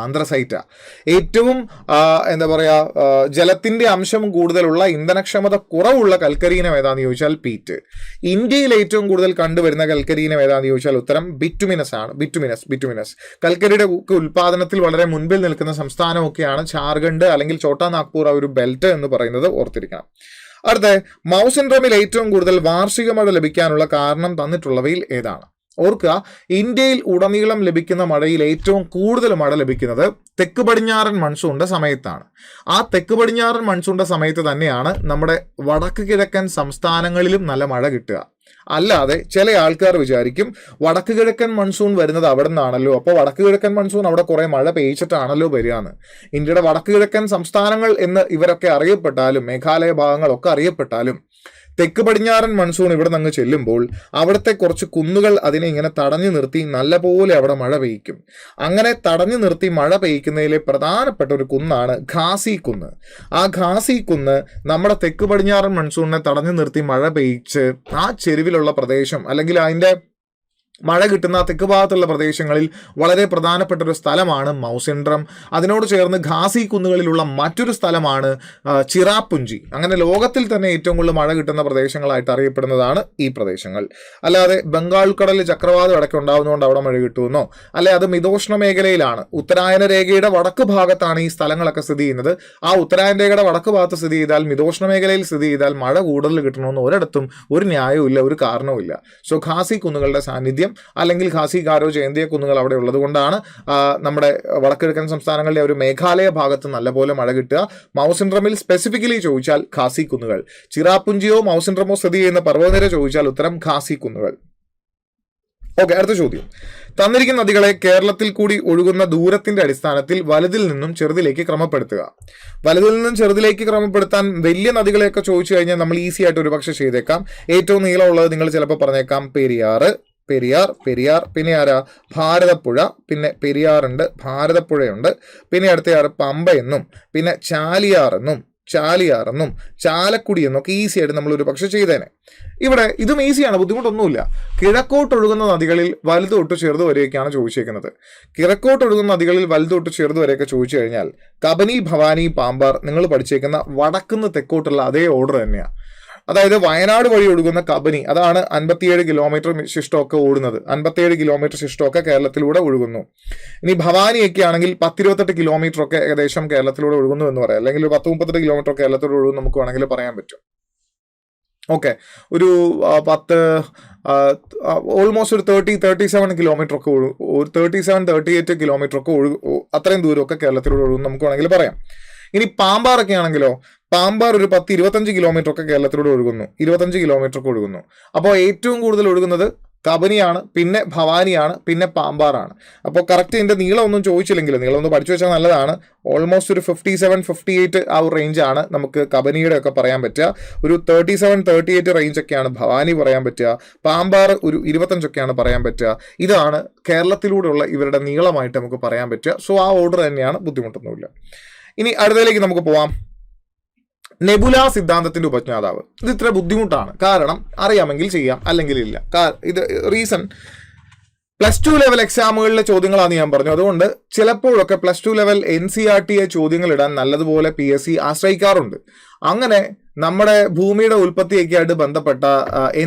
ആന്ത്രസൈറ്റാ. ഏറ്റവും എന്താ പറയാ, ജലത്തിന്റെ അംശം കൂടുതലുള്ള, ഇന്ധനക്ഷമത കുറവുള്ള കൽക്കരിയിനം ഏതാന്ന് ചോദിച്ചാൽ പീറ്റ്. ഇന്ത്യയിൽ ഏറ്റവും കൂടുതൽ കണ്ടുവരുന്ന കൽക്കരിയിനം ഏതാന്ന് ചോദിച്ചാൽ ഉത്തരം ബിറ്റുമിനസ് ആണ്. ബിറ്റുമിനസ് കൽക്കരിയുടെ ഉൽപാദനത്തിൽ വളരെ മുൻപിൽ നിൽക്കുന്ന സംസ്ഥാനമൊക്കെയാണ് ജാർഖണ്ഡ് അല്ലെങ്കിൽ ഛോട്ടാ നാഗ്പൂർ, ആ ഒരു ബെൽറ്റ് എന്ന് പറയുന്നത് ഓർത്തിരിക്കണം. അടുത്ത, മൗസിൻഡ്രമിൽ ഏറ്റവും കൂടുതൽ വാർഷിക മഴ ലഭിക്കാനുള്ള കാരണം തന്നിട്ടുള്ളവയിൽ ഏതാണ്? ഓർക്കുക, ഇന്ത്യയിൽ ഉടനീളം ലഭിക്കുന്ന മഴയിൽ ഏറ്റവും കൂടുതൽ മഴ ലഭിക്കുന്നത് തെക്ക് പടിഞ്ഞാറൻ മൺസൂണിന്റെ സമയത്താണ്. ആ തെക്ക് പടിഞ്ഞാറൻ മൺസൂണിന്റെ സമയത്ത് തന്നെയാണ് നമ്മുടെ വടക്ക് കിഴക്കൻ സംസ്ഥാനങ്ങളിലും നല്ല മഴ കിട്ടുക. അല്ലാതെ ചില ആൾക്കാർ വിചാരിക്കും വടക്ക് കിഴക്കൻ മൺസൂൺ വരുന്നത് അവിടെ നിന്നാണല്ലോ, അപ്പോൾ വടക്ക് കിഴക്കൻ മൺസൂൺ അവിടെ കുറെ മഴ പെയ്ച്ചിട്ടാണല്ലോ വരികയെന്ന്. ഇന്ത്യയുടെ വടക്ക് കിഴക്കൻ സംസ്ഥാനങ്ങൾ എന്ന് ഇവരൊക്കെ അറിയപ്പെട്ടാലും, മേഘാലയ ഭാഗങ്ങളൊക്കെ അറിയപ്പെട്ടാലും, തെക്ക് പടിഞ്ഞാറൻ മൺസൂൺ ഇവിടെ നിന്ന് ചെല്ലുമ്പോൾ അവിടുത്തെ കുറച്ച് കുന്നുകൾ അതിനെ ഇങ്ങനെ തടഞ്ഞു നിർത്തി നല്ലപോലെ അവിടെ മഴ പെയ്യ്ക്കും. അങ്ങനെ തടഞ്ഞു നിർത്തി മഴ പെയ്യ്ക്കുന്നതിലെ പ്രധാനപ്പെട്ട ഒരു കുന്നാണ് ഖാസി കുന്ന്. ആ ഖാസി കുന്ന് നമ്മുടെ തെക്ക് പടിഞ്ഞാറൻ മൺസൂണിനെ തടഞ്ഞു നിർത്തി മഴ പെയ്ച്ച് ആ ചെരുവിലുള്ള പ്രദേശം, അല്ലെങ്കിൽ അതിൻ്റെ മഴ കിട്ടുന്ന തെക്ക് ഭാഗത്തുള്ള പ്രദേശങ്ങളിൽ വളരെ പ്രധാനപ്പെട്ട ഒരു സ്ഥലമാണ് മൗസിൻഡ്രം. അതിനോട് ചേർന്ന് ഖാസി കുന്നുകളിലുള്ള മറ്റൊരു സ്ഥലമാണ് ചിറാപുഞ്ചി. അങ്ങനെ ലോകത്തിൽ തന്നെ ഏറ്റവും കൂടുതൽ മഴ കിട്ടുന്ന പ്രദേശങ്ങളായിട്ട് അറിയപ്പെടുന്നതാണ് ഈ പ്രദേശങ്ങൾ. അല്ലാതെ ബംഗാൾ ഉൾക്കടലിൽ ചക്രവാതം ഇടയ്ക്ക് ഉണ്ടാകുന്നതുകൊണ്ട് അവിടെ മഴ കിട്ടുമെന്നോ, അല്ലെ അത് മിതോഷ്ണ മേഖലയിലാണ്, ഉത്തരായന രേഖയുടെ വടക്ക് ഭാഗത്താണ് ഈ സ്ഥലങ്ങളൊക്കെ സ്ഥിതി ചെയ്യുന്നത്, ആ ഉത്തരായന രേഖയുടെ വടക്ക് ഭാഗത്ത് സ്ഥിതി ചെയ്താൽ, മിതോഷ്ണ മേഖലയിൽ സ്ഥിതി ചെയ്താൽ മഴ കൂടുതൽ കിട്ടണമെന്ന് ഒരിടത്തും ഒരു ന്യായവും ഇല്ല, ഒരു കാരണവും ഇല്ല. സോ ഖാസി കുന്നുകളുടെ സാന്നിധ്യം അല്ലെങ്കിൽ ഖാസി ഗാരോ ജയന്തിയ കുന്നുകൾ അവിടെ ഉള്ളത് കൊണ്ടാണ് നമ്മുടെ വടക്കിഴക്കൻ സംസ്ഥാനങ്ങളുടെ ഒരു മേഘാലയ ഭാഗത്ത് നല്ലപോലെ മഴ കിട്ടുക. മൗസിൻഡ്രമിൽ സ്പെസിഫിക്കലി ചോദിച്ചാൽ ഖാസി കുന്നുകൾ. ചിറാപുഞ്ചിയോ മൗസിൻഡ്രമോ സ്ഥിതി ചെയ്യുന്ന പർവ്വതനിര ചോദിച്ചാൽ ഉത്തരം ഖാസി കുന്നുകൾ. ഓക്കെ, അടുത്ത ചോദ്യം. തന്നിരിക്കുന്ന നദികളെ കേരളത്തിൽ കൂടി ഒഴുകുന്ന ദൂരത്തിന്റെ അടിസ്ഥാനത്തിൽ വലുതിൽ നിന്നും ചെറുതിലേക്ക് ക്രമപ്പെടുത്തുക. വലുതിൽ നിന്നും ചെറുതിലേക്ക് ക്രമപ്പെടുത്താൻ വലിയ നദികളെയൊക്കെ ചോദിച്ചു കഴിഞ്ഞാൽ നമ്മൾ ഈസി ആയിട്ട് ഒരു പക്ഷേ ചെയ്തേക്കാം. ഏറ്റവും നീളമുള്ളത് നിങ്ങൾ ചിലപ്പോൾ പറഞ്ഞേക്കാം പെരിയാർ, പിന്നെ ആരാ, ഭാരതപ്പുഴ, പിന്നെ പെരിയാറുണ്ട്, ഭാരതപ്പുഴയുണ്ട്, പിന്നെ അടുത്തയാറ് പമ്പയെന്നും, പിന്നെ ചാലിയാറെന്നും ചാലക്കുടി എന്നൊക്കെ ഈസി ആയിട്ട് നമ്മൾ ഒരു പക്ഷെ ചെയ്തേനെ. ഇവിടെ ഇതും ഈസിയാണ്, ബുദ്ധിമുട്ടൊന്നുമില്ല. കിഴക്കോട്ടൊഴുകുന്ന നദികളിൽ വലുത് തൊട്ട് ചെറുത് വരെയൊക്കെയാണ് ചോദിച്ചേക്കുന്നത്. കിഴക്കോട്ടൊഴുകുന്ന നദികളിൽ വലുത് തൊട്ട് ചെറുത് വരെയൊക്കെ ചോദിച്ചു കഴിഞ്ഞാൽ കബനി, ഭവാനി, പാമ്പാർ നിങ്ങൾ പഠിച്ചേക്കുന്ന വടക്കുന്ന് തെക്കോട്ടുള്ള അതേ ഓർഡർ തന്നെയാണ്. അതായത് വയനാട് വഴി ഒഴുകുന്ന കബനി, അതാണ് 57 കിലോമീറ്റർ ശിഷ്ടമൊക്കെ ഓടുന്നത്. 57 കിലോമീറ്റർ ശിഷ്ടമൊക്കെ കേരളത്തിലൂടെ ഒഴുകുന്നു. ഇനി ഭവാനിയൊക്കെ ആണെങ്കിൽ 10-28 കിലോമീറ്റർ ഒക്കെ ഏകദേശം കേരളത്തിലൂടെ ഒഴുകുന്നു എന്ന് പറയാം, അല്ലെങ്കിൽ ഒരു 10-38 കിലോമീറ്റർ കേരളത്തിലൂടെ ഒഴുകുന്നു നമുക്ക് വേണമെങ്കിൽ പറയാൻ പറ്റും. ഓക്കെ, ഒരു 10 ഒരു 37 കിലോമീറ്റർ ഒക്കെ 38 കിലോമീറ്റർ ഒക്കെ അത്രയും ദൂരമൊക്കെ കേരളത്തിലൂടെ ഒഴുകുന്നു നമുക്ക് വേണമെങ്കിൽ പറയാം. ഇനി പാമ്പാറൊക്കെ ആണെങ്കിലോ, പാമ്പാർ ഒരു 10-25 കിലോമീറ്റർ ഒക്കെ കേരളത്തിലൂടെ ഒഴുകുന്നു, 25 കിലോമീറ്റർ ഒക്കെ ഒഴുകുന്നു. അപ്പോൾ ഏറ്റവും കൂടുതൽ ഒഴുകുന്നത് കബനിയാണ്, പിന്നെ ഭവാനിയാണ്, പിന്നെ പാമ്പാറാണ്. അപ്പോൾ കറക്റ്റ് ഇതിൻ്റെ നീളം ഒന്നും ചോദിച്ചില്ലെങ്കിലും നീളം ഒന്ന് പഠിച്ചു വെച്ചാൽ നല്ലതാണ്. ഓൾമോസ്റ്റ് ഒരു 57-58 ആ ഒരു റേഞ്ചാണ് നമുക്ക് കബനിയുടെ ഒക്കെ പറയാൻ പറ്റുക. ഒരു 37-38 റേഞ്ചൊക്കെയാണ് ഭവാനി പറയാൻ പറ്റുക. പാമ്പാർ ഒരു 25 പറയാൻ പറ്റുക. ഇതാണ് കേരളത്തിലൂടെയുള്ള ഇവരുടെ നീളമായിട്ട് നമുക്ക് പറയാൻ പറ്റുക. സോ ആ ഓർഡർ തന്നെയാണ്, ബുദ്ധിമുട്ടൊന്നുമില്ല. ഇനി അടുത്തതിലേക്ക് നമുക്ക് പോവാം. നെബുല സിദ്ധാന്തത്തിന്റെ ഉപജ്ഞാതാവ്. ഇത് ഇത്ര ബുദ്ധിമുട്ടാണ്, കാരണം അറിയാമെങ്കിൽ ചെയ്യാം, അല്ലെങ്കിൽ ഇല്ല. ഇത് റീസൺ +2 ലെവൽ എക്സാമുകളിലെ ചോദ്യങ്ങളാണ് ഞാൻ പറഞ്ഞു. അതുകൊണ്ട് ചിലപ്പോഴൊക്കെ +2 ലെവൽ NCERT ചോദ്യങ്ങൾ ഇടാൻ നല്ലതുപോലെ PSC ആശ്രയിക്കാറുണ്ട്. അങ്ങനെ നമ്മുടെ ഭൂമിയുടെ ഉൽപ്പത്തിയൊക്കെ ആയിട്ട് ബന്ധപ്പെട്ട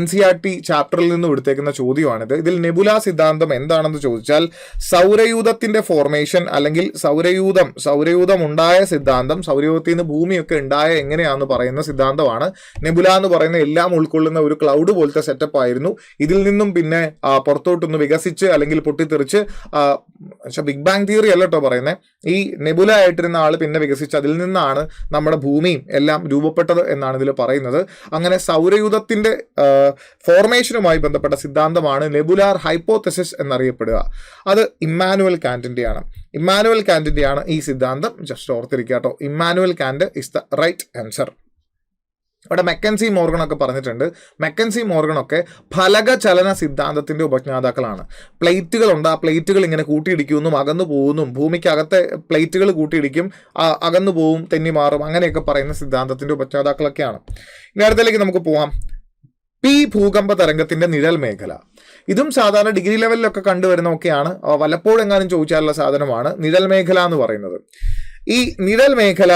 NCERT ചാപ്റ്ററിൽ നിന്നും എടുത്തേക്കുന്ന ചോദ്യമാണിത്. ഇതിൽ നെബുല സിദ്ധാന്തം എന്താണെന്ന് ചോദിച്ചാൽ സൗരയൂഥത്തിന്റെ ഫോർമേഷൻ അല്ലെങ്കിൽ സൗരയൂഥം ഉണ്ടായ സിദ്ധാന്തം, സൗരയൂഥത്തിൽ നിന്ന് ഭൂമിയൊക്കെ ഉണ്ടായ എങ്ങനെയാണെന്ന് പറയുന്ന സിദ്ധാന്തമാണ്. നെബുല എന്ന് പറയുന്ന എല്ലാം ഉൾക്കൊള്ളുന്ന ഒരു ക്ലൗഡ് പോലത്തെ സെറ്റപ്പ് ആയിരുന്നു. ഇതിൽ നിന്നും പിന്നെ പുറത്തോട്ടൊന്ന് വികസിച്ച് അല്ലെങ്കിൽ പൊട്ടിത്തെറിച്ച്, ബിഗ് ബാങ് തിയറി അല്ല കേട്ടോ പറയുന്നത്, ഈ നെബുല ആയിട്ടിരുന്ന ആൾ പിന്നെ വികസിച്ച് അതിൽ നിന്നാണ് നമ്മുടെ ഭൂമിയും എല്ലാം രൂപപ്പെട്ടത് എന്നാണ് ഇതിൽ പറയുന്നത്. അങ്ങനെ സൗരയൂഥത്തിന്റെ ഫോർമേഷനുമായി ബന്ധപ്പെട്ട സിദ്ധാന്തമാണ് നെബുലാർ ഹൈപ്പോതെസിസ് എന്നറിയപ്പെടുക. അത് ഇമ്മാനുവൽ കാന്റിന്റെയാണ് ഈ സിദ്ധാന്തം. ജസ്റ്റ് ഓർത്തിരിക്കുക കേട്ടോ. Immanuel Kant is the right answer. അവിടെ മെക്കൻസി മോർഗണൊക്കെ പറഞ്ഞിട്ടുണ്ട്. മെക്കൻസി മോർഗണൊക്കെ ഫലക ചലന സിദ്ധാന്തത്തിന്റെ ഉപജ്ഞാതാക്കളാണ്. പ്ലേറ്റുകളുണ്ട്, ആ പ്ലേറ്റുകൾ ഇങ്ങനെ കൂട്ടിയിടിക്കുമെന്നും അകന്നു പോകുന്നു, ഭൂമിക്കകത്തെ പ്ലേറ്റുകൾ കൂട്ടിയിടിക്കും, അകന്നു പോവും, തെന്നിമാറും, അങ്ങനെയൊക്കെ പറയുന്ന സിദ്ധാന്തത്തിന്റെ ഉപജ്ഞാതാക്കളൊക്കെയാണ്. ഇനി അടുത്തേക്ക് നമുക്ക് പോവാം. പി ഭൂകമ്പ തരംഗത്തിന്റെ നിഴൽ മേഖല. ഇതും സാധാരണ ഡിഗ്രി ലെവലിലൊക്കെ കണ്ടുവരുന്നതൊക്കെയാണ്. വല്ലപ്പോഴെങ്ങാനും ചോദിച്ചാലുള്ള സാധനമാണ് നിഴൽ മേഖല എന്ന് പറയുന്നത്. ഈ നിഴൽ മേഖല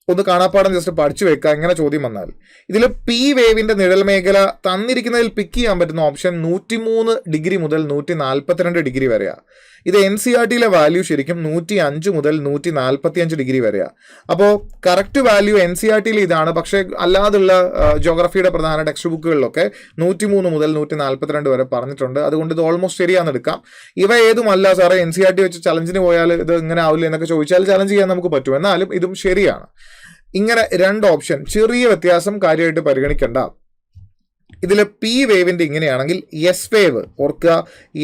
ഒന്ന് കാണാപ്പാടം ജസ്റ്റ് പഠിച്ചു വെക്കുക. എങ്ങനെ ചോദ്യം വന്നാൽ ഇതിൽ പി വേവിന്റെ നിഴൽ മേഖല തന്നിരിക്കുന്നതിൽ പിക്ക് ചെയ്യാൻ പറ്റുന്ന ഓപ്ഷൻ 103 ഡിഗ്രി മുതൽ 142 ഡിഗ്രി വരെയാണ്. ഇത് NCERTയിലെ വാല്യൂ ശരിക്കും 105 മുതൽ 145 ഡിഗ്രി വരെയാണ്. അപ്പോൾ കറക്റ്റ് വാല്യൂ NCERTയിൽ ഇതാണ്. പക്ഷേ അല്ലാതുള്ള ജോഗ്രഫിയുടെ പ്രധാന ടെക്സ്റ്റ് ബുക്കുകളിലൊക്കെ 103 മുതൽ 142 വരെ പറഞ്ഞിട്ടുണ്ട്. അതുകൊണ്ട് ഇത് ഓൾമോസ്റ്റ് ശരിയാണെന്ന് എടുക്കാം. ഇവ ഏതുമല്ല സാറേ, NCERT വെച്ച് ചലഞ്ചിന് പോയാൽ ഇത് ഇങ്ങനെ ആവില്ല എന്നൊക്കെ ചോദിച്ചാൽ ചലഞ്ച് ചെയ്യാൻ നമുക്ക് പറ്റും. എന്നാലും ഇതും ശരിയാണ്. ഇങ്ങനെ രണ്ട് ഓപ്ഷൻ, ചെറിയ വ്യത്യാസം കാര്യമായിട്ട് പരിഗണിക്കേണ്ട. ഇതിൽ പി വേവിന്റെ ഇങ്ങനെയാണെങ്കിൽ എസ് വേവ് ഓർക്കുക.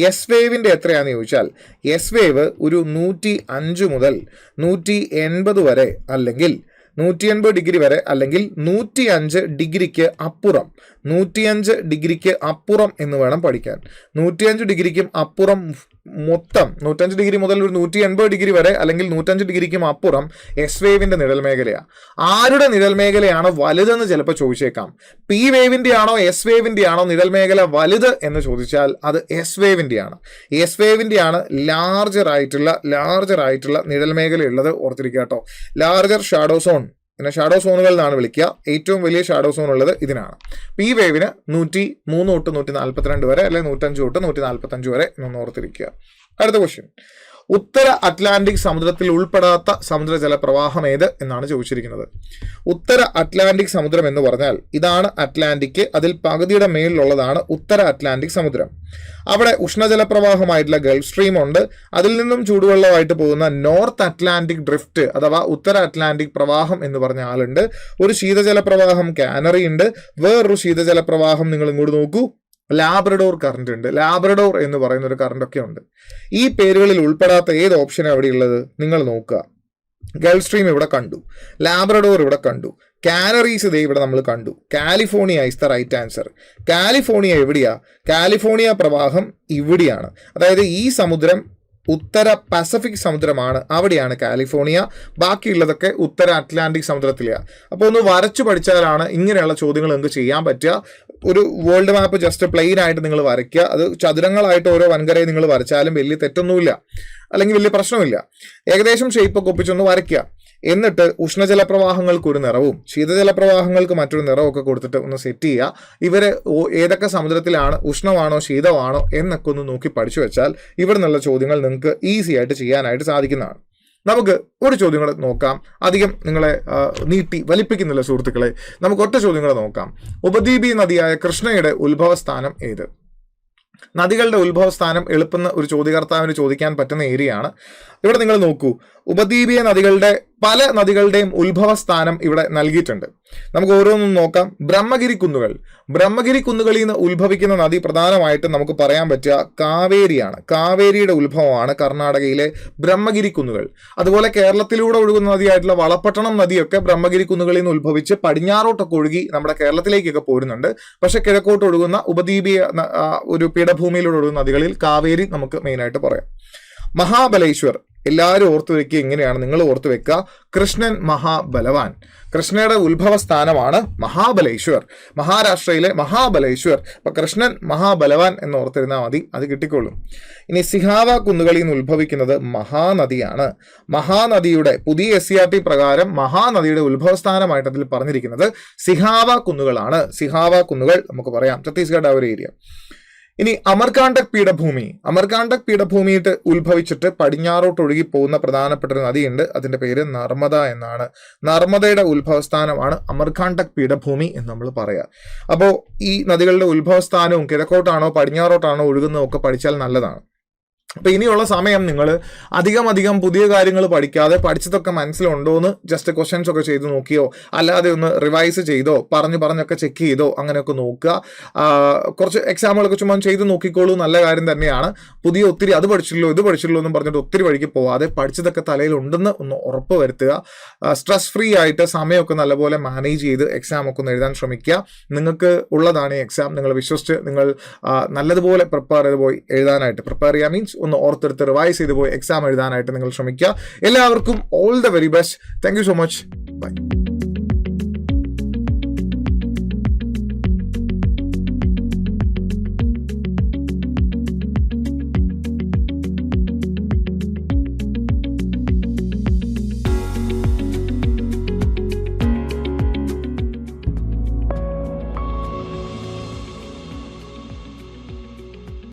എസ് വേവിന്റെ എത്രയാണെന്ന് ചോദിച്ചാൽ എസ് വേവ് ഒരു 105 മുതൽ 180 വരെ അല്ലെങ്കിൽ 180 ഡിഗ്രി വരെ അല്ലെങ്കിൽ 105 ഡിഗ്രിക്ക് അപ്പുറം, 105 ഡിഗ്രിക്ക് അപ്പുറം എന്ന് വേണം പഠിക്കാൻ. 105 ഡിഗ്രിക്കും അപ്പുറം മൊത്തം 105 ഡിഗ്രി മുതൽ ഒരു 180 ഡിഗ്രി വരെ അല്ലെങ്കിൽ 105 ഡിഗ്രിക്കും അപ്പുറം എസ് വേവിന്റെ നിഴൽ മേഖലയാണ്. ആരുടെ നിഴൽ മേഖലയാണ് വലുതെന്ന് ചിലപ്പോൾ ചോദിച്ചേക്കാം. പി വേവിന്റെ ആണോ എസ് വേവിന്റെ ആണോ നിഴൽ മേഖല വലുത് എന്ന് ചോദിച്ചാൽ അത് എസ് വേവിന്റെ ആണ്. എസ് വേവിന്റെ ആണ് ലാർജർ ആയിട്ടുള്ള നിഴൽ മേഖല ഉള്ളത്. ഓർത്തിരിക്കുക കേട്ടോ. ലാർജർ ഷാഡോ സോൺ, പിന്നെ ഷാഡോ സോണുകൾ എന്നാണ് വിളിക്കുക. ഏറ്റവും വലിയ ഷാഡോ സോൺ ഉള്ളത് ഇതിനാണ്. പി വേവിന് 103 തൊട്ട് 142 വരെ, അല്ലെങ്കിൽ 105 തൊട്ട് 145 വരെ എന്ന് ഓർത്തിരിക്കുക. അടുത്ത ക്വസ്റ്റ്യൻ, ഉത്തര അറ്റ്ലാന്റിക് സമുദ്രത്തിൽ ഉൾപ്പെടാത്ത സമുദ്രജല പ്രവാഹം ഏത് എന്നാണ് ചോദിച്ചിരിക്കുന്നത്. ഉത്തര അറ്റ്ലാന്റിക് സമുദ്രം എന്ന് പറഞ്ഞാൽ ഇതാണ് അറ്റ്ലാന്റിക്, അതിൽ പകുതിയുടെ മേലിലുള്ളതാണ് ഉത്തര അറ്റ്ലാന്റിക് സമുദ്രം. അവിടെ ഉഷ്ണജല പ്രവാഹമായിട്ടുള്ള ഗൾഫ് സ്ട്രീം ഉണ്ട്. അതിൽ നിന്നും ചൂടുവെള്ളമായിട്ട് പോകുന്ന നോർത്ത് അറ്റ്ലാന്റിക് ഡ്രിഫ്റ്റ് അഥവാ ഉത്തര അറ്റ്ലാന്റിക് പ്രവാഹം എന്ന് പറഞ്ഞ ആളുണ്ട്. ഒരു ശീതജല പ്രവാഹം കാനറി ഉണ്ട്. വേറൊരു ശീതജല പ്രവാഹം നിങ്ങൾ ഇങ്ങോട്ട് നോക്കൂ, ലാബ്രഡോർ കറന്റ് ഉണ്ട്. ലാബ്രഡോർ എന്ന് പറയുന്ന ഒരു കറന്റ് ഒക്കെ ഉണ്ട്. ഈ പേരുകളിൽ ഉൾപ്പെടാത്ത ഏത് ഓപ്ഷനാണ് എവിടെയുള്ളത് നിങ്ങൾ നോക്കുക. ഗൾഫ് സ്ട്രീം ഇവിടെ കണ്ടു, ലാബ്രഡോർ ഇവിടെ കണ്ടു, കാനറീസ് ഇതേ ഇവിടെ നമ്മൾ കണ്ടു. California is the right answer. California എവിടെയാ? കാലിഫോർണിയ പ്രവാഹം ഇവിടെയാണ്. അതായത് ഈ സമുദ്രം ഉത്തര പസഫിക് സമുദ്രമാണ്, അവിടെയാണ് കാലിഫോർണിയ. ബാക്കിയുള്ളതൊക്കെ ഉത്തര അറ്റ്ലാന്റിക് സമുദ്രത്തിലെയാണ്. അപ്പോൾ ഒന്ന് വരച്ചു പഠിച്ചാലാണ് ഇങ്ങനെയുള്ള ചോദ്യങ്ങൾ നിങ്ങൾക്ക് ചെയ്യാൻ പറ്റുക. ഒരു വേൾഡ് മാപ്പ് ജസ്റ്റ് പ്ലെയിൻ ആയിട്ട് നിങ്ങൾ വരയ്ക്കുക. അത് ചതുരങ്ങളായിട്ട് ഓരോ വൻകരയെ നിങ്ങൾ വരച്ചാലും വലിയ തെറ്റൊന്നുമില്ല, അല്ലെങ്കിൽ വലിയ പ്രശ്നമില്ല. ഏകദേശം ഷേപ്പൊക്കെ ഒപ്പിച്ചൊന്ന് വരയ്ക്കുക. എന്നിട്ട് ഉഷ്ണജല പ്രവാഹങ്ങൾക്ക് ഒരു നിറവും ശീതജല പ്രവാഹങ്ങൾക്ക് മറ്റൊരു നിറവൊക്കെ കൊടുത്തിട്ട് ഒന്ന് സെറ്റ് ചെയ്യുക. ഇവര് ഏതൊക്കെ സമുദ്രത്തിലാണ്, ഉഷ്ണമാണോ ശീതമാണോ എന്നൊക്കെ ഒന്ന് നോക്കി പഠിച്ചു വെച്ചാൽ ഇവിടെ നിന്നുള്ള ചോദ്യങ്ങൾ നിങ്ങൾക്ക് ഈസി ആയിട്ട് ചെയ്യാനായിട്ട് സാധിക്കുന്നതാണ്. നമുക്ക് ഒരു ചോദ്യം കൂടെ നോക്കാം. അധികം നിങ്ങളെ നീട്ടി വലിപ്പിക്കുന്നില്ല സുഹൃത്തുക്കളെ. നമുക്ക് ഒറ്റ ചോദ്യങ്ങളെ നോക്കാം. ഉപദ്വീപീയ നദിയായ കൃഷ്ണയുടെ ഉത്ഭവസ്ഥാനം ഏത്? നദികളുടെ ഉത്ഭവസ്ഥാനം എളുപ്പം ഒരു ചോദ്യകർത്താവിന് ചോദിക്കാൻ പറ്റുന്ന ഏരിയയാണ്. ഇവിടെ നിങ്ങൾ നോക്കൂ, ഉപദ്വീപീയ നദികളുടെ പല നദികളുടെയും ഉത്ഭവസ്ഥാനം ഇവിടെ നൽകിയിട്ടുണ്ട്. നമുക്ക് ഓരോന്നും നോക്കാം. ബ്രഹ്മഗിരി കുന്നുകളിൽ നിന്ന് ഉത്ഭവിക്കുന്ന നദി പ്രധാനമായിട്ടും നമുക്ക് പറയാൻ പറ്റുക കാവേരിയാണ്. കാവേരിയുടെ ഉത്ഭവമാണ് കർണാടകയിലെ ബ്രഹ്മഗിരി കുന്നുകൾ. അതുപോലെ കേരളത്തിലൂടെ ഒഴുകുന്ന നദിയായിട്ടുള്ള വളപട്ടണം നദിയൊക്കെ ബ്രഹ്മഗിരി കുന്നുകളിൽ നിന്ന് ഉത്ഭവിച്ച് പടിഞ്ഞാറോട്ടൊക്കെ ഒഴുകി നമ്മുടെ കേരളത്തിലേക്കൊക്കെ പോരുന്നുണ്ട്. പക്ഷെ കിഴക്കോട്ട് ഒഴുകുന്ന ഉപദ്വീപീയ ഒരു പീഠഭൂമിയിലൂടെ ഒഴുകുന്ന നദികളിൽ കാവേരി നമുക്ക് മെയിനായിട്ട് പറയാം. മഹാബലേശ്വർ എല്ലാവരും ഓർത്തു വെക്കുക. ഇങ്ങനെയാണ് നിങ്ങൾ ഓർത്തു വെക്കുക. കൃഷ്ണൻ മഹാബലവാൻ. കൃഷ്ണയുടെ ഉത്ഭവ സ്ഥാനമാണ് മഹാബലേശ്വർ, മഹാരാഷ്ട്രയിലെ മഹാബലേശ്വർ. അപ്പൊ കൃഷ്ണൻ മഹാബലവാൻ എന്ന് ഓർത്തിരുന്നാൽ മതി, അത് കിട്ടിക്കോളും. ഇനി സിഹാവ കുന്നുകളിൽ നിന്ന് ഉത്ഭവിക്കുന്നത് മഹാനദിയാണ്. മഹാനദിയുടെ പുതിയ SCERT പ്രകാരം മഹാനദിയുടെ ഉത്ഭവസ്ഥാനമായിട്ട് അതിൽ പറഞ്ഞിരിക്കുന്നത് സിഹാവ കുന്നുകളാണ്. സിഹാവ കുന്നുകൾ നമുക്ക് പറയാം, ഛത്തീസ്ഗഡ് ആ ഒരു ഏരിയ. ഇനി അമർകാണ്ടക് പീഠഭൂമി. അമർകാണ്ടക് പീഠഭൂമിയിട്ട് ഉത്ഭവിച്ചിട്ട് പടിഞ്ഞാറോട്ട് ഒഴുകി പോകുന്ന പ്രധാനപ്പെട്ട ഒരു നദിയുണ്ട്, അതിന്റെ പേര് നർമ്മദ എന്നാണ്. നർമ്മദയുടെ ഉത്ഭവസ്ഥാനമാണ് അമർകാണ്ടക് പീഠഭൂമി എന്ന് നമ്മൾ പറയാം. അപ്പോൾ ഈ നദികളുടെ ഉത്ഭവസ്ഥാനവും കിഴക്കോട്ടാണോ പടിഞ്ഞാറോട്ടാണോ ഒഴുകുന്നതും ഒക്കെ പഠിച്ചാൽ നല്ലതാണ്. അപ്പൊ ഇനിയുള്ള സമയം നിങ്ങൾ അധികം പുതിയ കാര്യങ്ങൾ പഠിക്കാതെ പഠിച്ചതൊക്കെ മനസ്സിലുണ്ടോ എന്ന് ജസ്റ്റ് ക്വസ്റ്റ്യൻസ് ഒക്കെ ചെയ്ത് നോക്കിയോ, അല്ലാതെ ഒന്ന് റിവൈസ് ചെയ്തോ, പറഞ്ഞൊക്കെ ചെക്ക് ചെയ്തോ, അങ്ങനെയൊക്കെ നോക്കുക. കുറച്ച് എക്സാമുകളൊക്കെ ചുമ്മാ ചെയ്ത് നോക്കിക്കോളൂ, നല്ല കാര്യം തന്നെയാണ്. പുതിയ ഒത്തിരി അത് പഠിച്ചില്ലോ ഇത് പഠിച്ചില്ലോ എന്നും പറഞ്ഞിട്ട് ഒത്തിരി വഴിക്ക് പോവാതെ പഠിച്ചതൊക്കെ തലയിൽ ഉണ്ടെന്ന് ഒന്ന് ഉറപ്പ് വരുത്തുക. സ്ട്രെസ് ഫ്രീ ആയിട്ട് സമയമൊക്കെ നല്ലപോലെ മാനേജ് ചെയ്ത് എക്സാം ഒക്കെ ഒന്ന് എഴുതാൻ ശ്രമിക്കുക. നിങ്ങൾക്ക് ഉള്ളതാണ് ഈ എക്സാം. നിങ്ങൾ വിശ്വസിച്ച് നിങ്ങൾ നല്ലതുപോലെ പ്രിപ്പയർ ചെയ്ത് പോയി എഴുതാനായിട്ട്, പ്രിപ്പയർ ചെയ്യുക മീൻസ് ഒന്ന് ഓർത്തെടുത്ത് റിവൈസ് ചെയ്ത് പോയി എക്സാം എഴുതാനായിട്ട് നിങ്ങൾ ശ്രമിക്കുക. എല്ലാവർക്കും all the very best. Thank you so much. By.